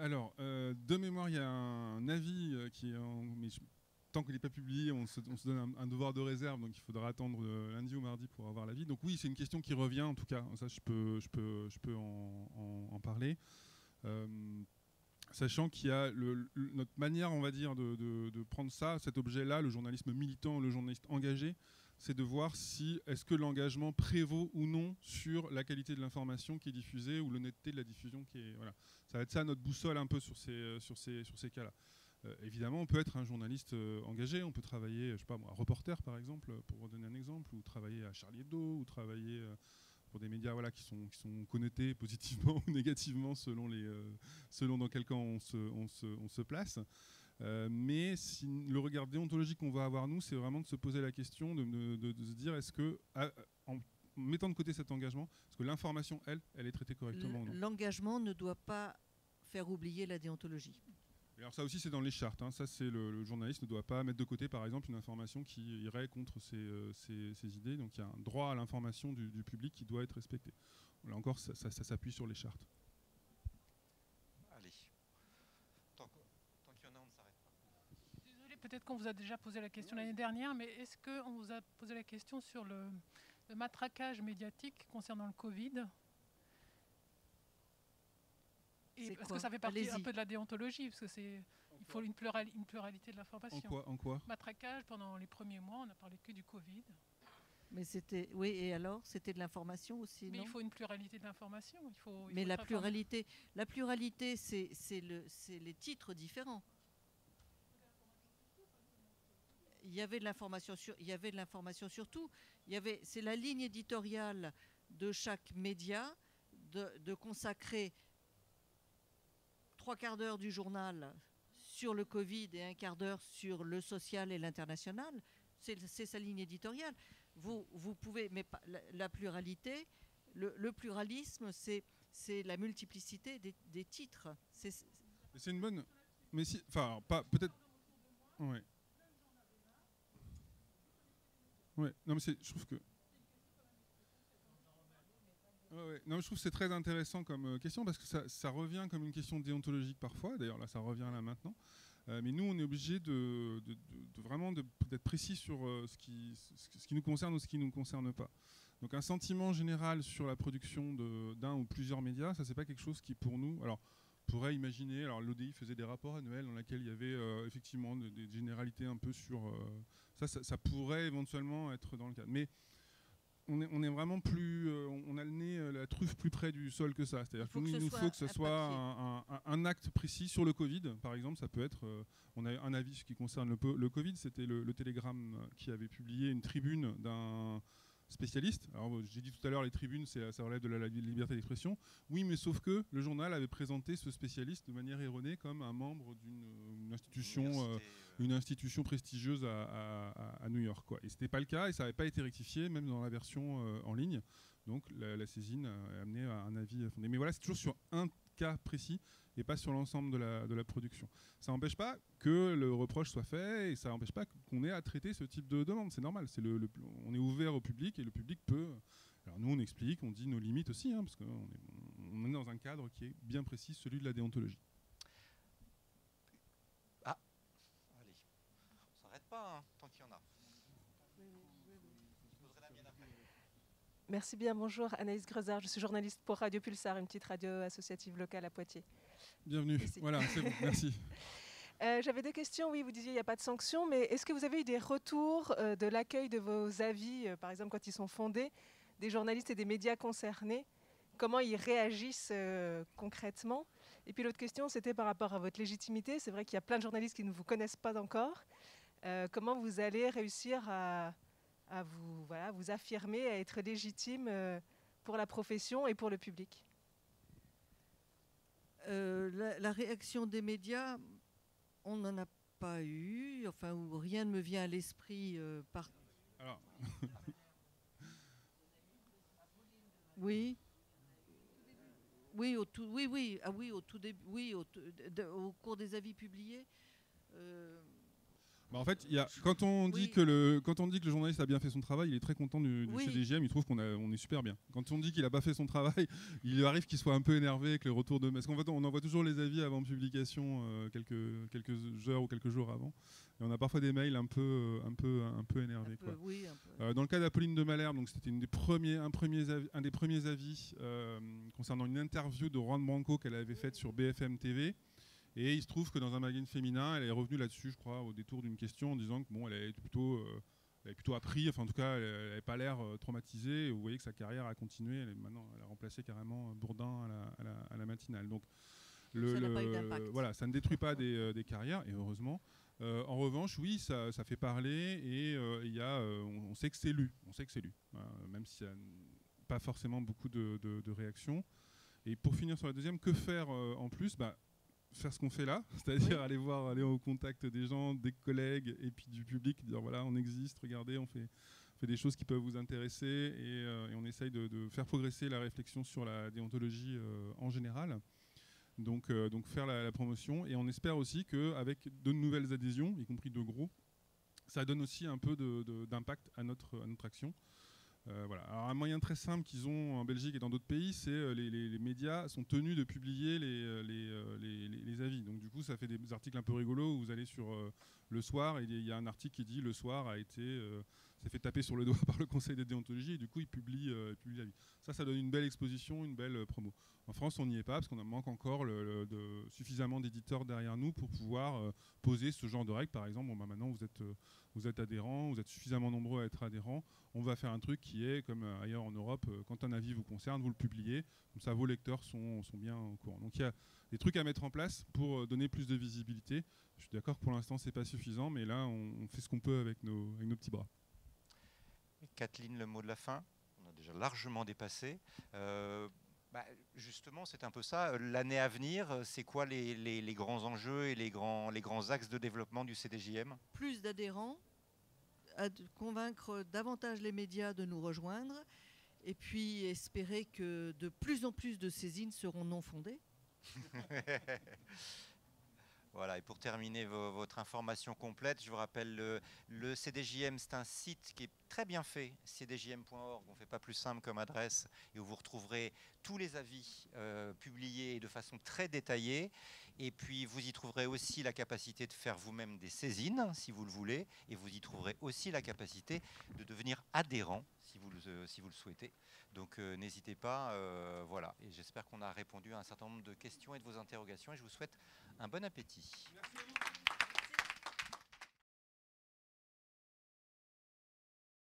Alors, de mémoire, il y a un avis mais tant qu'il n'est pas publié, on se donne un devoir de réserve, donc il faudra attendre lundi ou mardi pour avoir l'avis. Donc oui, c'est une question qui revient, en tout cas, ça je peux en parler. Sachant qu'il y a notre manière, on va dire, de prendre cet objet-là, le journalisme militant, le journaliste engagé, c'est de voir si est-ce que l'engagement prévaut ou non sur la qualité de l'information qui est diffusée ou l'honnêteté de la diffusion qui est... Voilà. Ça va être ça notre boussole un peu sur ces cas-là. Évidemment, on peut être un journaliste engagé, on peut travailler, je sais pas moi, reporter par exemple, pour donner un exemple, ou travailler à Charlie Hebdo, ou travailler... pour des médias qui sont connotés positivement ou négativement selon dans quel camp on se place. Mais si le regard déontologique qu'on va avoir, nous, c'est vraiment de se poser la question, de se dire, est-ce que, en mettant de côté cet engagement, est-ce que l'information, elle est traitée correctement ou non ? L'engagement ne doit pas faire oublier la déontologie. Alors ça aussi, c'est dans les chartes. Hein. Ça, c'est le journaliste ne doit pas mettre de côté, par exemple, une information qui irait contre ses idées. Donc il y a un droit à l'information du public qui doit être respecté. Là encore, ça s'appuie sur les chartes. Allez. Tant qu'il y en a, on ne s'arrête pas. Désolé, peut-être qu'on vous a déjà posé la question l'année dernière, mais est-ce qu'on vous a posé la question sur le matraquage médiatique concernant le Covid ? Parce que ça fait partie un peu de la déontologie, parce que c'est Il faut une pluralité de l'information. En quoi Matraquage, pendant les premiers mois, on n'a parlé que du Covid. Mais c'était, oui, et alors, c'était de l'information aussi, Mais non? il faut une pluralité d'informations. Mais la pluralité, c'est les titres différents. Il y avait de l'information sur tout. C'est la ligne éditoriale de chaque média de consacrer 3/4 d'heure du journal sur le Covid et 1/4 d'heure sur le social et l'international. C'est sa ligne éditoriale. Vous pouvez, mais la pluralité, le pluralisme, c'est la multiplicité des titres. C'est une bonne, mais si, enfin, pas peut-être. Ouais. Ouais. Non, mais je trouve que. Ouais. Non, je trouve que c'est très intéressant comme question parce que ça revient comme une question déontologique parfois. D'ailleurs, là, ça revient là maintenant. Mais nous, on est obligé vraiment d'être précis sur ce qui nous concerne ou ce qui ne nous concerne pas. Donc, un sentiment général sur la production d'un ou plusieurs médias, ça, c'est pas quelque chose qui, pour nous, alors, pourrait imaginer. Alors, l'ODI faisait des rapports annuels dans lesquels il y avait effectivement des généralités un peu sur ça pourrait éventuellement être dans le cadre. Mais on est vraiment plus, on a le nez, la truffe plus près du sol que ça. C'est-à-dire qu'il nous faut que ce soit un acte précis sur le Covid, par exemple. Ça peut être, on a un avis qui concerne le Covid, c'était le Télégramme qui avait publié une tribune d'un spécialiste. Alors j'ai dit tout à l'heure, les tribunes, ça relève de la liberté d'expression. Oui, mais sauf que le journal avait présenté ce spécialiste de manière erronée comme un membre d'une institution, une institution prestigieuse à New York, quoi. Et c'était pas le cas, et ça n'avait pas été rectifié, même dans la version en ligne. Donc la saisine a amené à un avis fondé. Mais voilà, c'est toujours sur un cas précis et pas sur l'ensemble de la production. Ça n'empêche pas que le reproche soit fait et ça n'empêche pas qu'on ait à traiter ce type de demande. C'est normal. On est ouvert au public et le public peut. Alors nous, on explique, on dit nos limites aussi, hein, parce qu'on est dans un cadre qui est bien précis, celui de la déontologie. Ah, allez, on s'arrête pas, hein, tant qu'il y en a. Merci bien, bonjour. Anaïs Grezard, je suis journaliste pour Radio Pulsar, une petite radio associative locale à Poitiers. Bienvenue, ici. Voilà, c'est bon, merci. J'avais deux questions, oui, vous disiez qu'il n'y a pas de sanctions, mais est-ce que vous avez eu des retours de l'accueil de vos avis, par exemple quand ils sont fondés, des journalistes et des médias concernés? Comment ils réagissent concrètement? Et puis l'autre question, c'était par rapport à votre légitimité. C'est vrai qu'il y a plein de journalistes qui ne vous connaissent pas encore. Comment vous allez réussir à vous affirmer, à être légitime pour la profession et pour le public? La réaction des médias, on n'en a pas eu, enfin, où rien ne me vient à l'esprit Alors. Oui. Oui, au tout début, oui, au cours des avis publiés. En fait, quand on dit que le journaliste a bien fait son travail, il est très content du CDJM, il trouve qu'on est super bien. Quand on dit qu'il n'a pas fait son travail, il arrive qu'il soit un peu énervé avec les retours de... Parce qu'en fait, on envoie toujours les avis avant publication, quelques heures ou quelques jours avant. Et on a parfois des mails un peu énervés. Dans le cas d'Apolline de Malherbe, donc c'était un des premiers avis concernant une interview de Juan Branco qu'elle avait faite sur BFM TV. Et il se trouve que dans un magazine féminin, elle est revenue là-dessus, je crois, au détour d'une question, en disant que bon, elle avait plutôt appris, enfin en tout cas, elle n'avait pas l'air traumatisée. Et vous voyez que sa carrière a continué. Maintenant, elle a remplacé carrément Bourdin à la matinale. Donc, voilà, ça ne détruit pas des carrières, et heureusement. En revanche, oui, ça fait parler, et on sait que c'est lu. On sait que c'est lu, même si ça n'a pas forcément beaucoup de réactions. Et pour finir sur la deuxième, que faire en plus? Faire ce qu'on fait là, c'est-à-dire aller au contact des gens, des collègues et puis du public, dire voilà, on existe, regardez, on fait des choses qui peuvent vous intéresser, et on essaye de faire progresser la réflexion sur la déontologie en général. Donc faire la promotion, et on espère aussi qu'avec de nouvelles adhésions, y compris de gros, ça donne aussi un peu d'impact à notre action. Voilà. Alors, un moyen très simple qu'ils ont en Belgique et dans d'autres pays, c'est les médias sont tenus de publier les avis. Donc du coup, ça fait des articles un peu rigolos où vous allez sur Le Soir, et il y a un article qui dit Le Soir a été s'est fait taper sur le doigt par le conseil de déontologie et du coup il publie l'avis. Ça donne une belle exposition, une belle promo. En France, on n'y est pas parce qu'on manque encore suffisamment d'éditeurs derrière nous pour pouvoir poser ce genre de règles. Par exemple, maintenant vous êtes adhérents, vous êtes suffisamment nombreux à être adhérents. On va faire un truc qui est, comme ailleurs en Europe, quand un avis vous concerne, vous le publiez. Comme ça, vos lecteurs sont bien au courant. Donc il y a des trucs à mettre en place pour donner plus de visibilité. Je suis d'accord que pour l'instant, ce n'est pas suffisant, mais là, on fait ce qu'on peut avec nos petits bras. Kathleen, le mot de la fin. On a déjà largement dépassé. Justement, c'est un peu ça. L'année à venir, c'est quoi les grands enjeux et les grands axes de développement du CDJM? Plus d'adhérents, convaincre davantage les médias de nous rejoindre, et puis espérer que de plus en plus de saisines seront non fondées. Voilà, et pour terminer votre information complète, je vous rappelle, le CDJM, c'est un site qui est très bien fait, cdjm.org, on ne fait pas plus simple comme adresse, et où vous retrouverez tous les avis publiés de façon très détaillée. Et puis, vous y trouverez aussi la capacité de faire vous-même des saisines, si vous le voulez, et vous y trouverez aussi la capacité de devenir adhérent, si vous le souhaitez. Donc, n'hésitez pas, voilà. Et j'espère qu'on a répondu à un certain nombre de questions et de vos interrogations, et je vous souhaite un bon appétit. Merci.